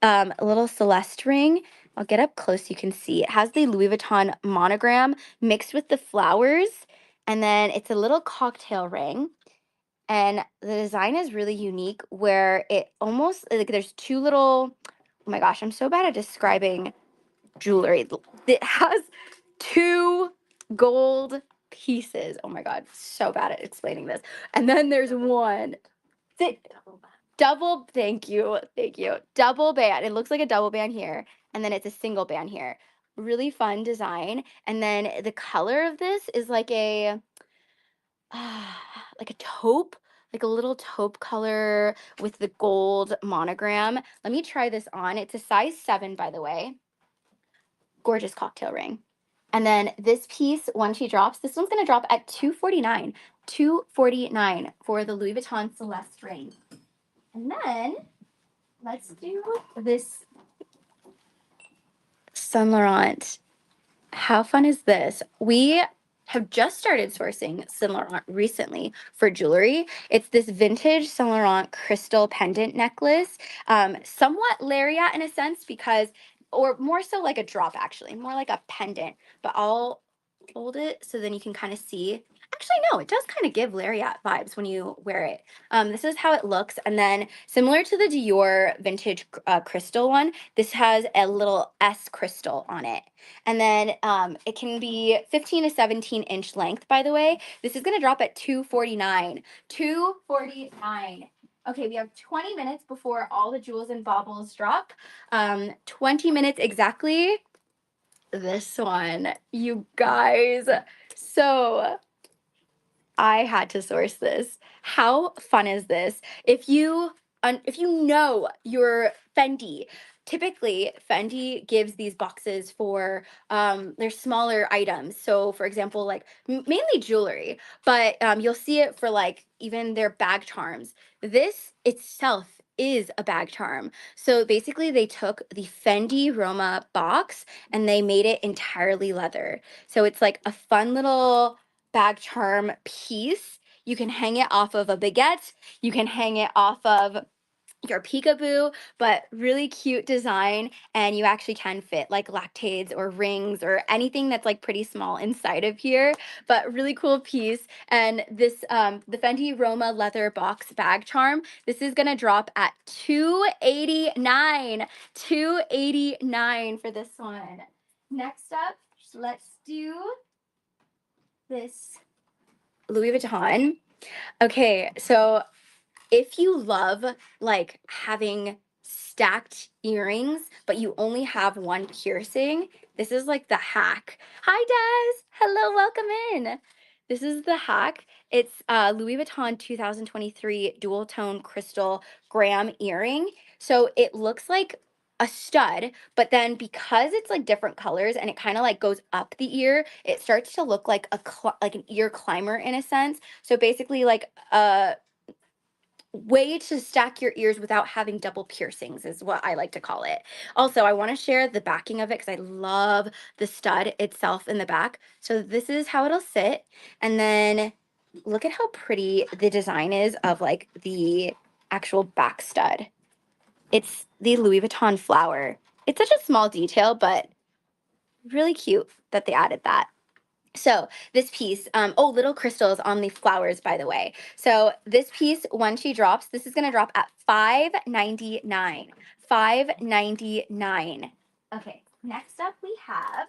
a little Celeste ring. I'll get up close so you can see. It has the Louis Vuitton monogram mixed with the flowers, and then it's a little cocktail ring. And the design is really unique where it almost like there's two little, oh my gosh, I'm so bad at describing jewelry. It has two gold pieces. Oh my God, so bad at explaining this. And then there's one. Double, thank you, thank you. Double band. It looks like a double band here, and then it's a single band here. Really fun design. And then the color of this is like a taupe, like a little taupe color with the gold monogram. Let me try this on. It's a size 7, by the way. Gorgeous cocktail ring. And then this piece, when she drops, this one's gonna drop at $249. $249 for the Louis Vuitton Celeste ring. And then let's do this Saint Laurent. How fun is this? We have just started sourcing Saint Laurent recently for jewelry. It's this vintage Saint Laurent crystal pendant necklace, somewhat lariat in a sense because, or more so like a drop actually, more like a pendant, but I'll hold it so then you can kind of see. Actually, no, it does kind of give lariat vibes when you wear it. This is how it looks. And then similar to the Dior vintage crystal one, this has a little S crystal on it. And then it can be 15 to 17-inch length, by the way. This is going to drop at $249. $249. Okay, we have 20 minutes before all the jewels and baubles drop. 20 minutes exactly. This one, you guys. So I had to source this. How fun is this? If you know your Fendi, typically Fendi gives these boxes for their smaller items. So for example, like mainly jewelry, but you'll see it for like even their bag charms. This itself is a bag charm. So basically they took the Fendi Roma box and they made it entirely leather. So it's like a fun little bag charm piece. You can hang it off of a baguette. You can hang it off of your peekaboo, but really cute design. And you actually can fit like lactades or rings or anything that's like pretty small inside of here, but really cool piece. And this, the Fendi Roma leather box bag charm, this is gonna drop at $289. $289 for this one. Next up, let's do this Louis Vuitton. Okay, so if you love like having stacked earrings, but you only have one piercing, this is like the hack. Hi, Des. Hello, welcome in. This is the hack. It's Louis Vuitton 2023 dual tone crystal graham earring. So it looks like a stud, but then because it's like different colors and it kind of like goes up the ear, it starts to look like like an ear climber in a sense. So basically like a way to stack your ears without having double piercings is what I like to call it. Also, I want to share the backing of it because I love the stud itself in the back. So this is how it'll sit. And then look at how pretty the design is of like the actual back stud. It's the Louis Vuitton flower. It's such a small detail, but really cute that they added that. So this piece, oh, little crystals on the flowers, by the way. So this piece, when she drops, this is going to drop at $599. $599. Okay, next up we have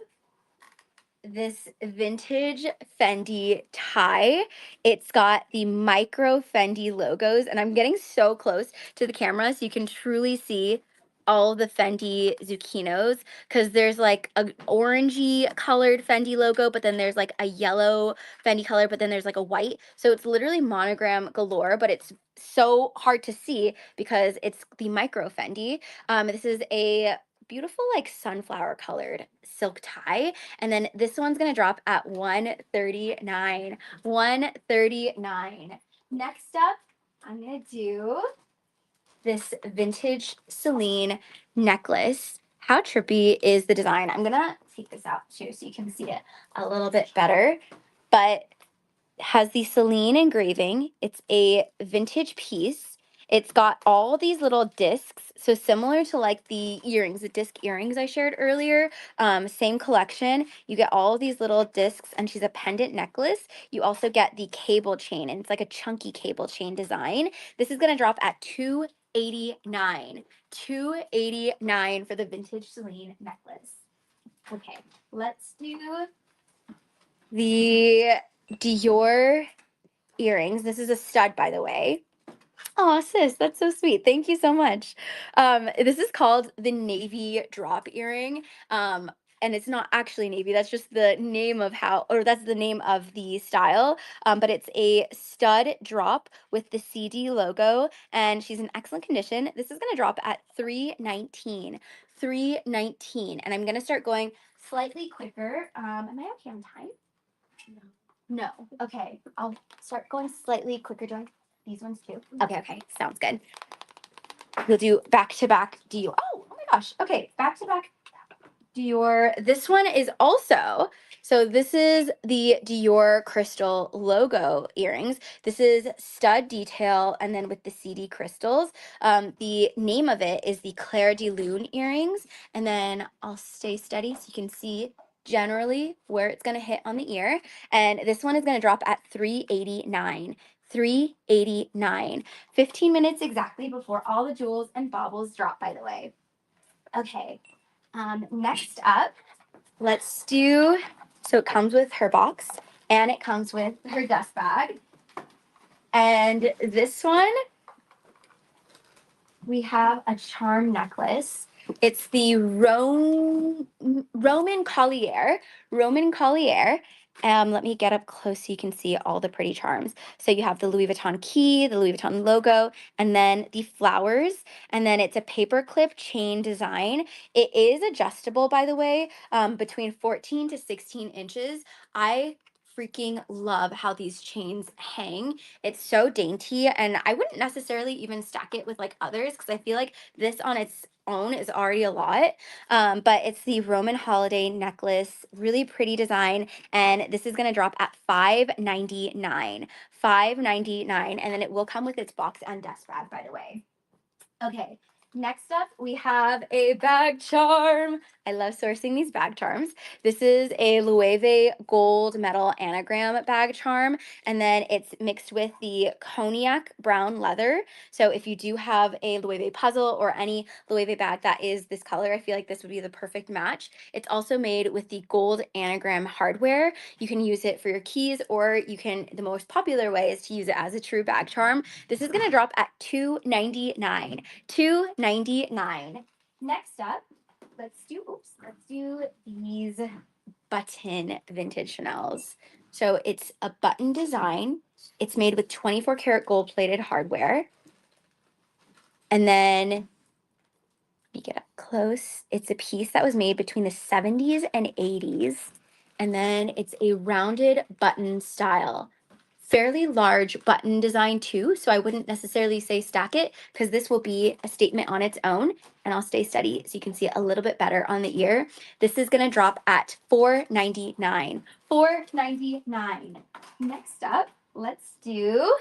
this vintage Fendi tie. It's got the micro Fendi logos, and I'm getting so close to the camera so you can truly see all the Fendi zucchinos because there's like a orangey colored Fendi logo, but then there's like a yellow Fendi color, but then there's like a white. So it's literally monogram galore, but it's so hard to see because it's the micro Fendi. This is a beautiful like sunflower colored silk tie, and then this one's gonna drop at $139. $139. Next up, I'm gonna do this vintage Celine necklace. How trippy is the design? I'm gonna take this out too so you can see it a little bit better. But has the Celine engraving. It's a vintage piece. It's got all these little discs, so similar to like the earrings, the disc earrings I shared earlier. Same collection. You get all of these little discs, and she's a pendant necklace. You also get the cable chain, and it's like a chunky cable chain design. This is gonna drop at $289. $289 for the vintage Celine necklace. Okay, let's do the Dior earrings. This is a stud, by the way. Oh, sis, that's so sweet. Thank you so much. This is called the navy drop earring. And it's not actually navy. That's just the name of how, or that's the name of the style. But it's a stud drop with the CD logo, and she's in excellent condition. This is gonna drop at 319. 319. And I'm gonna start going slightly quicker. Am I okay on time? No. Okay. I'll start going slightly quicker. Do I these ones too? Okay, okay. Sounds good. We'll do back to back Dior. Oh my gosh. Okay, back to back Dior. This one is also, so this is the Dior crystal logo earrings. This is stud detail and then with the CD crystals. The name of it is the Claire de Lune earrings. And then I'll stay steady so you can see generally where it's going to hit on the ear. And this one is going to drop at 389. 389. 15 minutes exactly before all the jewels and baubles drop, by the way. Okay. Next up, let's do, so it comes with her box and it comes with her dust bag. And this one, we have a charm necklace. It's the Roman Collier. Roman Collier. Let me get up close so you can see all the pretty charms. So you have the Louis Vuitton key, the Louis Vuitton logo, and then the flowers. And then it's a paperclip chain design. It is adjustable, by the way, between 14 to 16 inches. I freaking love how these chains hang. It's so dainty, and I wouldn't necessarily even stack it with like others because I feel like this on its own is already a lot. But it's the Roman holiday necklace, really pretty design, and this is gonna drop at $599. $599, and then it will come with its box and dust bag, by the way. Okay, next up we have a bag charm. I love sourcing these bag charms. This is a Loewe gold metal anagram bag charm, and then it's mixed with the cognac brown leather. So if you do have a Loewe puzzle or any Loewe bag that is this color, I feel like this would be the perfect match. It's also made with the gold anagram hardware. You can use it for your keys, or you can, the most popular way is to use it as a true bag charm. This is going to drop at $299. $299. Next up, let's do these button vintage Chanels. So it's a button design. It's made with 24 karat gold plated hardware. And then, let me get up close. It's a piece that was made between the 70s and 80s. And then it's a rounded button style. Fairly large button design too, so I wouldn't necessarily say stack it because this will be a statement on its own, and I'll stay steady so you can see it a little bit better on the ear. This is going to drop at $499. $499. Next up, let's do,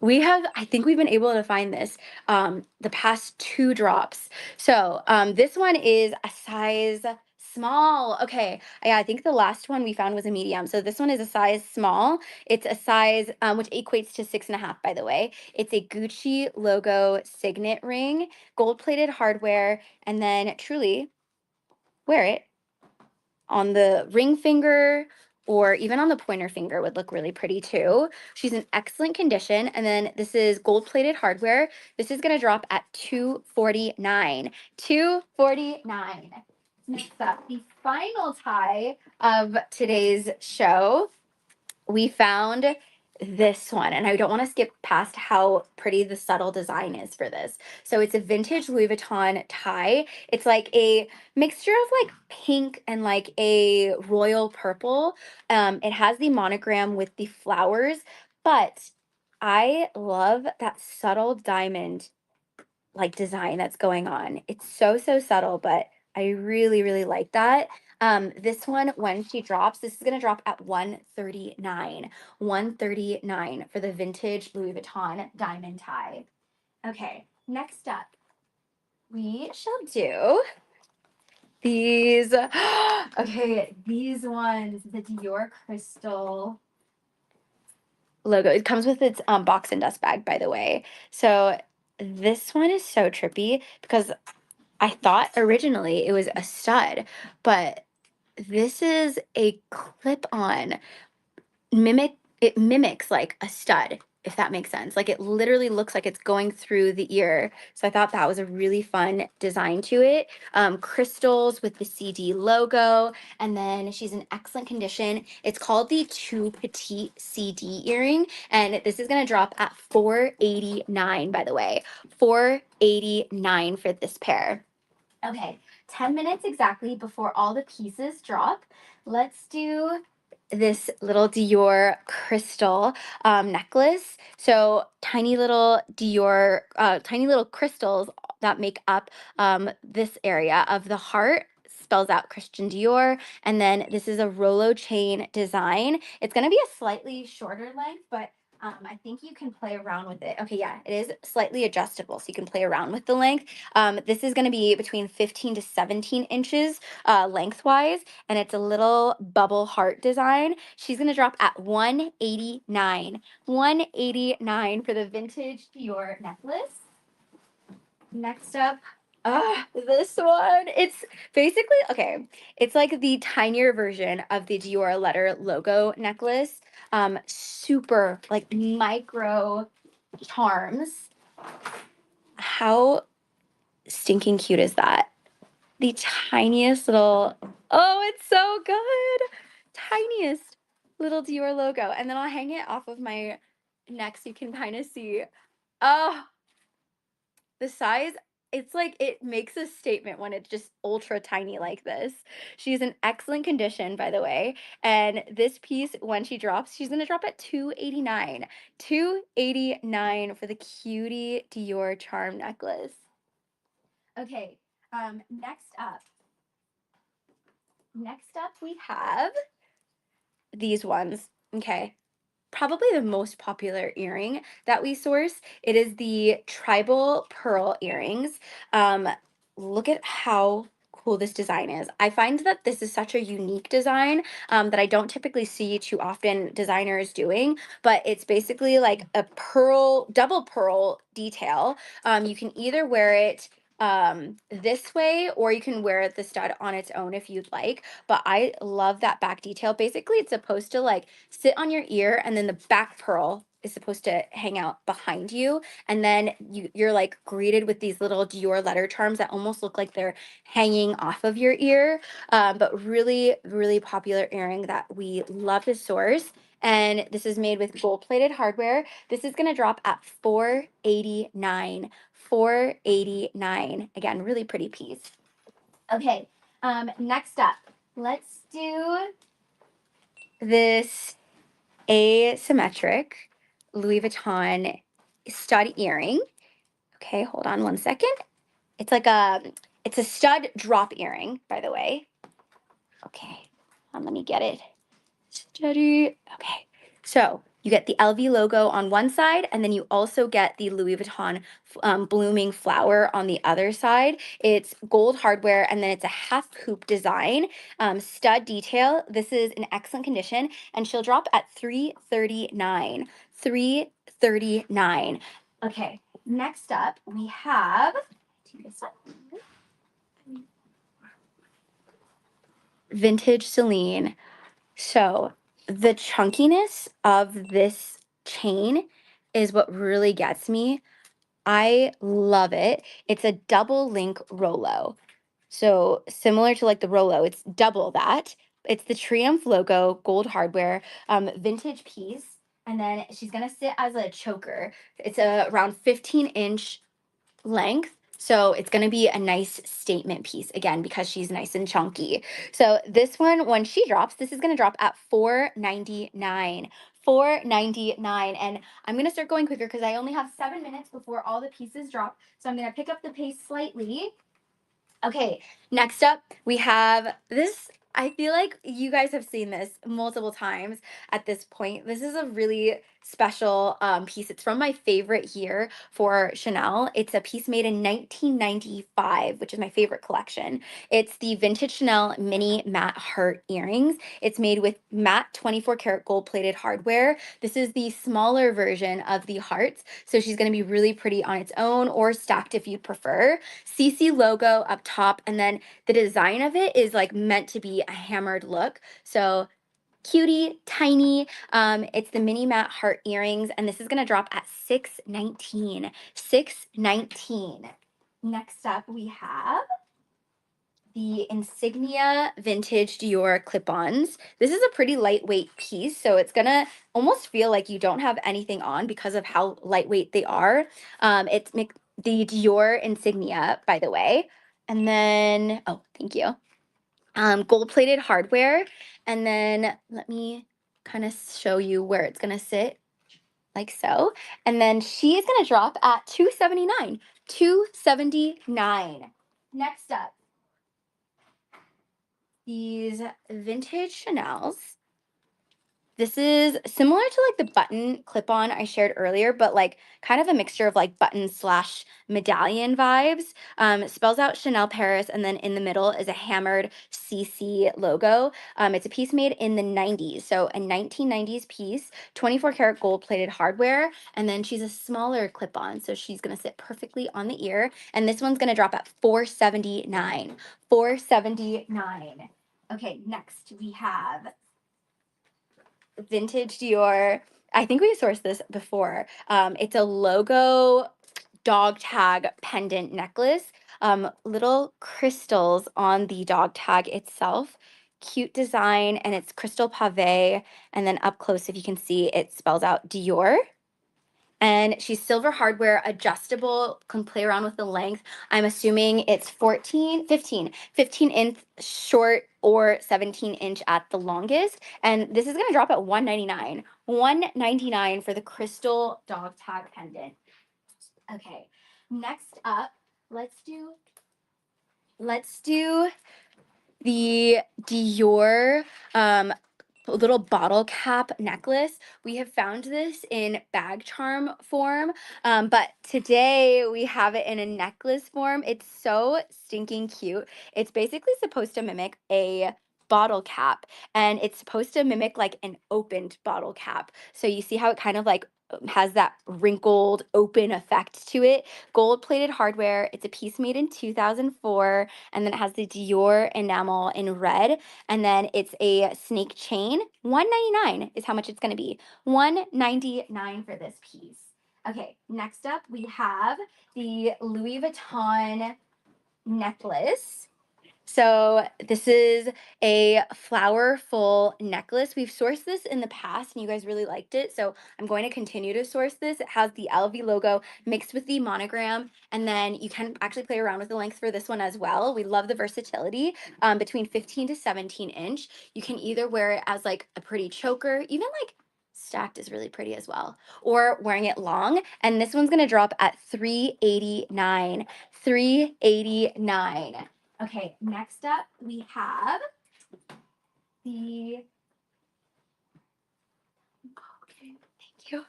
I think we've been able to find this the past two drops. So this one is a size small. Okay, yeah, I think the last one we found was a medium. So this one is a size small. It's a size which equates to 6.5, by the way. It's a Gucci logo signet ring, gold plated hardware, and then truly wear it on the ring finger or even on the pointer finger would look really pretty too. She's in excellent condition. And then this is gold plated hardware. This is going to drop at $249. $249. Next up, the final tie of today's show, we found this one, and I don't want to skip past how pretty the subtle design is for this. So it's a vintage Louis Vuitton tie. It's like a mixture of like pink and like a royal purple. It has the monogram with the flowers, but I love that subtle diamond like design that's going on. It's so, so subtle, but I really, really like that. This one, when she drops, this is going to drop at 139. 139 for the vintage Louis Vuitton diamond tie. Okay, next up, we shall do these. Okay, these ones, the Dior Crystal logo. It comes with its box and dust bag, by the way. So this one is so trippy because I thought originally it was a stud, but This is a clip-on. It mimics like a stud, if that makes sense. Like it literally looks like it's going through the ear. So I thought that was a really fun design to it. Crystals with the CD logo, and then she's in excellent condition. It's called the Two Petite CD earring, and this is gonna drop at $489, by the way. $489 for this pair. Okay, 10 minutes exactly before all the pieces drop. Let's do this little Dior crystal necklace. So tiny little crystals that make up this area of the heart spells out Christian Dior. And then this is a Rolo chain design. It's going to be a slightly shorter length, but I think you can play around with it. Okay, yeah, it is slightly adjustable, so you can play around with the length. This is going to be between 15 to 17 inches lengthwise, and it's a little bubble heart design. She's going to drop at 189. 189 for the vintage Dior necklace. Next up, this one. It's basically, okay, it's like the tinier version of the Dior letter logo necklace. Super like micro charms. How stinking cute is that? The tiniest little, oh, it's so good. Tiniest little Dior logo. And then I'll hang it off of my neck so you can kind of see. Oh, the size, it's like it makes a statement when it's just ultra tiny like this. She's in excellent condition, by the way. And this piece, when she drops, she's gonna drop at 289. 289 for the cutie Dior charm necklace. Okay, next up. Next up, we have these ones. Okay. Probably the most popular earring that we source. It is the tribal pearl earrings. Um, Look at how cool this design is. I find that this is such a unique design that I don't typically see too often designers doing, but it's basically like a pearl, double pearl detail. You can either wear it this way, or you can wear the stud on its own if you'd like, but I love that back detail. Basically it's supposed to like sit on your ear, and then the back pearl is supposed to hang out behind you, and then you're like greeted with these little Dior letter charms that almost look like they're hanging off of your ear. But really really popular earring that we love to source, and this is made with gold plated hardware. This is going to drop at 489. 489. Again, really pretty piece. Okay, next up, let's do this asymmetric Louis Vuitton stud earring. Okay, hold on one second. It's like it's a stud drop earring, by the way. Okay, let me get it steady. Okay, so you get the LV logo on one side, and then you also get the Louis Vuitton blooming flower on the other side. It's gold hardware, and then it's a half hoop design, stud detail. This is in excellent condition, and she'll drop at 339. 339. Okay, next up we have vintage Celine. So the chunkiness of this chain is what really gets me. I love it. It's a double link Rolo. So similar to like the Rolo, it's double that. It's the Triumph logo, gold hardware, vintage piece. And then she's gonna sit as a choker. It's a around 15-inch length. So it's going to be a nice statement piece again because she's nice and chunky. So this one, when she drops, this is going to drop at 499. 499. And I'm going to start going quicker because I only have 7 minutes before all the pieces drop. So I'm going to pick up the pace slightly. Okay, next up we have this. I feel like you guys have seen this multiple times at this point. This is a really special piece. It's from my favorite year for Chanel. It's a piece made in 1995, which is my favorite collection. It's the vintage Chanel mini matte heart earrings. It's made with matte 24 karat gold plated hardware. This is the smaller version of the hearts, so she's going to be really pretty on its own or stacked if you prefer. CC logo up top, and then the design of it is like meant to be be a hammered look. So cutie, tiny. It's the mini matte heart earrings, and this is gonna drop at $619. $619. Next up, we have the Insignia Vintage Dior clip-ons. This is a pretty lightweight piece, so it's gonna almost feel like you don't have anything on because of how lightweight they are. The Dior Insignia, by the way. And then, oh, thank you. Gold-plated hardware. And then let me kind of show you where it's gonna sit, like so. And then she is gonna drop at $279. $279. Next up, these vintage Chanel's. This is similar to like the button clip-on I shared earlier, but like kind of a mixture of like button slash medallion vibes. Spells out Chanel Paris, and then in the middle is a hammered CC logo. It's a piece made in the 90s, so a 1990s piece, 24 karat gold plated hardware, and then she's a smaller clip-on, so she's gonna sit perfectly on the ear, and this one's gonna drop at $479. $479. Okay, next we have vintage Dior. I think we sourced this before. It's a logo dog tag pendant necklace. Little crystals on the dog tag itself. Cute design, and it's crystal pave. And then up close, if you can see, it spells out Dior. And she's silver hardware, adjustable, can play around with the length. I'm assuming it's 15-inch short or 17-inch at the longest. And this is gonna drop at $199. $199 for the crystal dog tag pendant. Okay, next up, let's do the Dior little bottle cap necklace. We have found this in bag charm form, but today we have it in a necklace form. It's so stinking cute. It's basically supposed to mimic a bottle cap, and it's supposed to mimic like an opened bottle cap. So you see how it kind of like has that wrinkled open effect to it. Gold plated hardware. It's a piece made in 2004, and then it has the Dior enamel in red, and then it's a snake chain. $199 is how much it's going to be. $199 for this piece. Okay, next up we have the Louis Vuitton necklace. So this is a flowerful necklace. We've sourced this in the past and you guys really liked it, so I'm going to continue to source this. It has the LV logo mixed with the monogram, and then you can actually play around with the length for this one as well. We love the versatility. Between 15 to 17 inch. You can either wear it as like a pretty choker, even like stacked is really pretty as well, or wearing it long. And this one's gonna drop at $389. $389. Okay, next up we have the, okay, thank you.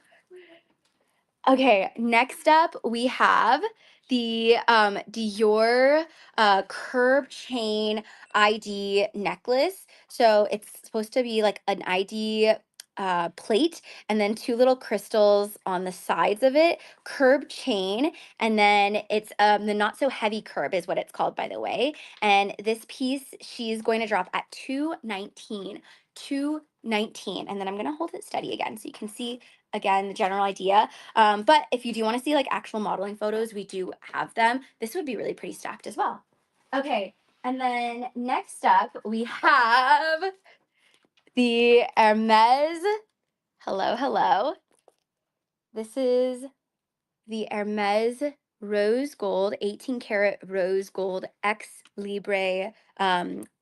Okay, next up we have the Dior curb chain ID necklace. So it's supposed to be like an ID plate, and then two little crystals on the sides of it, curb chain, and then it's the not so heavy curb is what it's called, by the way. And this piece she's going to drop at $219. $219. And then I'm gonna hold it steady again so you can see again the general idea. But if you do want to see like actual modeling photos, we do have them. This would be really pretty stacked as well. Okay, and then next up we have the Hermes. Hello, hello. This is the Hermes rose gold, 18 karat rose gold X Libre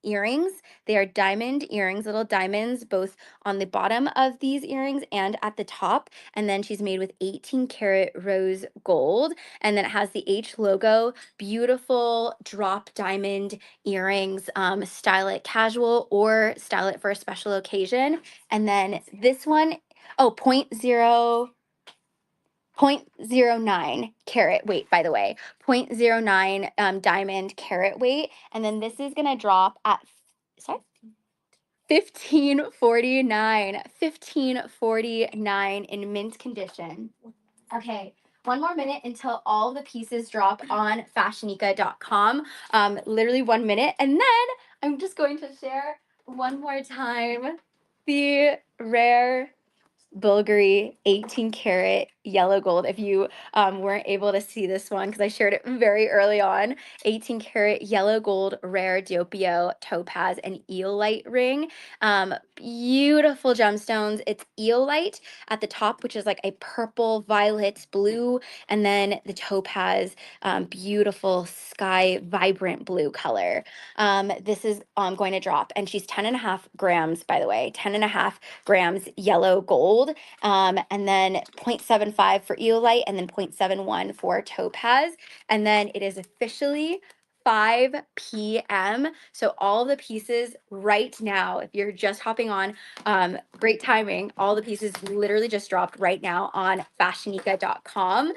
earrings. They are diamond earrings, little diamonds, both on the bottom of these earrings and at the top. And then she's made with 18 karat rose gold. And then it has the H logo, beautiful drop diamond earrings. Style it casual or style it for a special occasion. And then this one, oh, 0.09 carat weight, by the way. 0.09 diamond carat weight. And then this is gonna drop at, sorry, 1549. 1549 in mint condition. Okay, one more minute until all the pieces drop on fashionica.com. Literally 1 minute, and then I'm just going to share one more time, the rare Bulgari 18 karat yellow gold. If you weren't able to see this one, because I shared it very early on, 18 karat yellow gold rare Diopio topaz and eelite ring. Beautiful gemstones. It's eelite at the top, which is like a purple, violet, blue, and then the topaz, beautiful sky, vibrant blue color. This is going to drop, and she's 10.5 grams, by the way, 10.5 grams yellow gold, and then 0.75 for eelite, and then 0.71 for topaz. And then it is officially 5 p.m. So all the pieces right now, if you're just hopping on, great timing. All the pieces literally just dropped right now on FashionNica.com.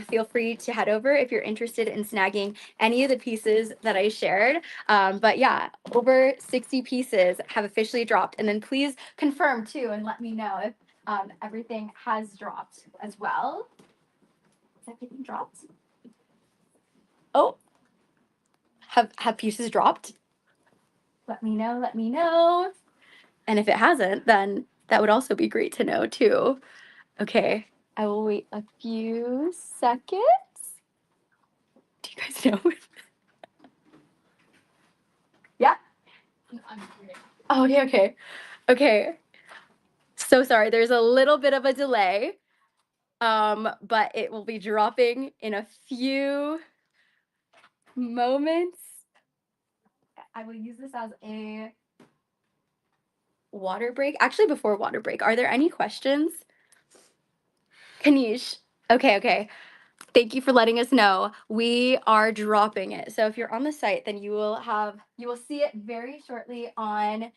Feel free to head over if you're interested in snagging any of the pieces that I shared. But yeah, over 60 pieces have officially dropped. And then please confirm too and let me know if everything has dropped as well. Is everything dropped? Oh, have pieces dropped? Let me know, let me know. And if it hasn't, then that would also be great to know too. Okay, I will wait a few seconds. Do you guys know? Yeah? Oh, okay. Okay. So sorry, there's a little bit of a delay. But it will be dropping in a few moments. I will use this as a water break. Actually, before water break, are there any questions? Kanish. Okay. Thank you for letting us know. We are dropping it. So if you're on the site, then you will see it very shortly on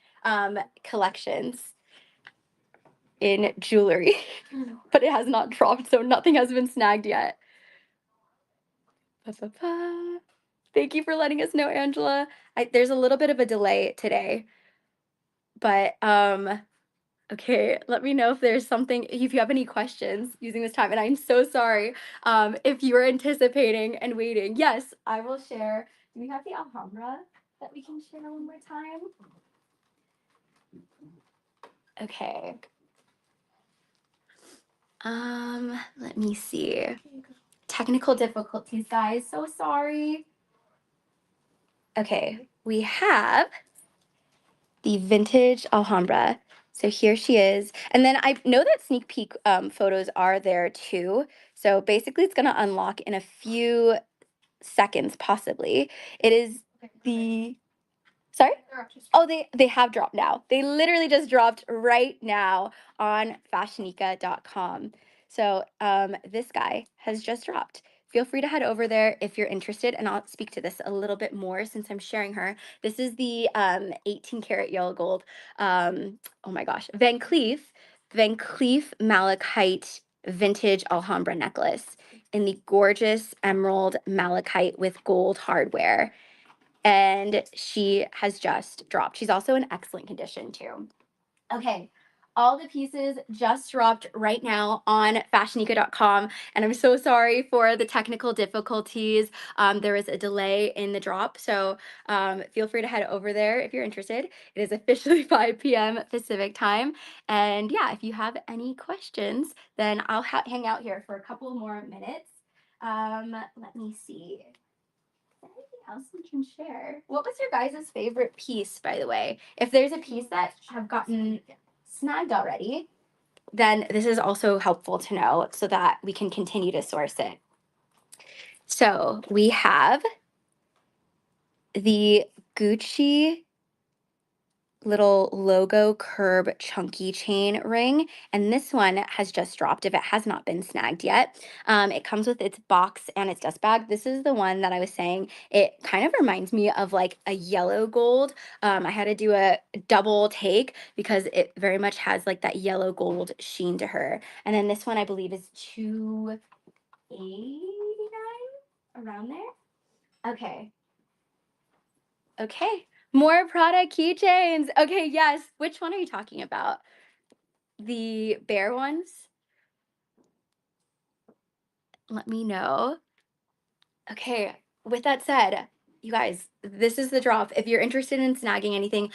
collections in jewelry. But it has not dropped, so nothing has been snagged yet. Ba-ba-ba. Thank you for letting us know, Angela. There's a little bit of a delay today, but okay, let me know if there's something, if you have any questions using this time. And I'm so sorry if you were anticipating and waiting. Yes, I will share. Do we have the Alhambra that we can share one more time? Okay. Let me see. Technical difficulties, guys. So sorry. Okay, we have the vintage Alhambra. So here she is. And then I know that sneak peek photos are there too. So basically it's going to unlock in a few seconds, possibly. It is the, sorry? Oh, they have dropped now. They literally just dropped right now on FashionNica.com. So this guy has just dropped. Feel free to head over there if you're interested, and I'll speak to this a little bit more since I'm sharing her. This is the 18 karat yellow gold. Oh my gosh, Van Cleef malachite vintage Alhambra necklace in the gorgeous emerald malachite with gold hardware. And she has just dropped. She's also in excellent condition too. Okay, all the pieces just dropped right now on FashionNica.com, and I'm so sorry for the technical difficulties. There was a delay in the drop, so feel free to head over there if you're interested. It is officially 5 p.m. Pacific time, and yeah, if you have any questions, then I'll hang out here for a couple more minutes. Let me see. Anything else we can share? What was your guys' favorite piece, by the way? If there's a piece that have gotten snagged already, then this is also helpful to know so that we can continue to source it. So we have the Gucci little logo curb chunky chain ring, and this one has just dropped if it has not been snagged yet. It comes with its box and its dust bag. This is the one that I was saying, it kind of reminds me of like a yellow gold. I had to do a double take because it very much has like that yellow gold sheen to her. And then this one I believe is 289, around there. Okay, more Prada keychains. Okay, yes. Which one are you talking about? The bear ones? Let me know. Okay, with that said, You guys, this is the drop. If you're interested in snagging anything,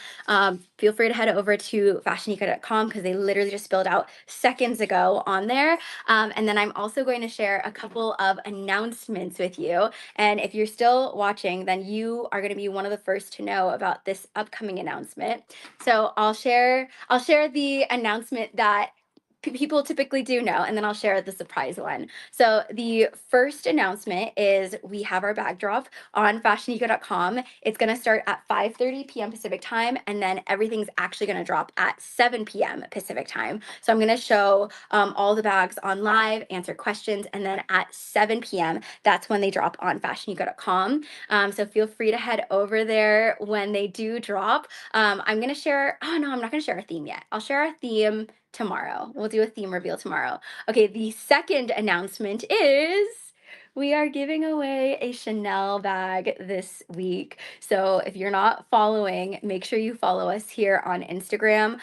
feel free to head over to fashionica.com because they literally just spilled out seconds ago on there. And then I'm also going to share a couple of announcements with you. And if you're still watching, then you are going to be one of the first to know about this upcoming announcement. So I'll share the announcement that people typically do know, and then I'll share the surprise one. So the first announcement is we have our bag drop on FashionNica.com. It's going to start at 5:30 p.m. Pacific time, and then everything's actually going to drop at 7 p.m. Pacific time. So I'm going to show all the bags on live, answer questions, and then at 7 p.m. that's when they drop on FashionNica.com. So feel free to head over there when they do drop. I'm going to share. Oh no, I'm not going to share a theme yet. I'll share a theme tomorrow. We'll do a theme reveal tomorrow. Okay, the second announcement is we are giving away a Chanel bag this week. So if you're not following, make sure you follow us here on Instagram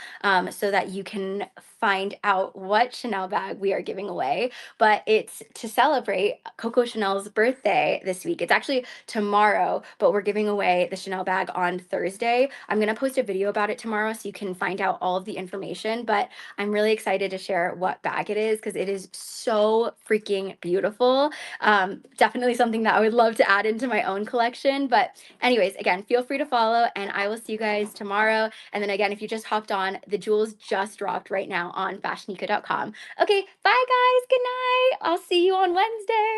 so that you can find out what Chanel bag we are giving away. But it's to celebrate Coco Chanel's birthday this week. It's actually tomorrow, but we're giving away the Chanel bag on Thursday. I'm going to post a video about it tomorrow so you can find out all of the information. But I'm really excited to share what bag it is because it is so freaking beautiful. Definitely something that I would love to add into my own collection. But anyways, again, feel free to follow and I will see you guys tomorrow. And then again, if you just hopped on, the jewels just dropped right now on fashionica.com. Okay, bye guys. Good night. I'll see you on Wednesday.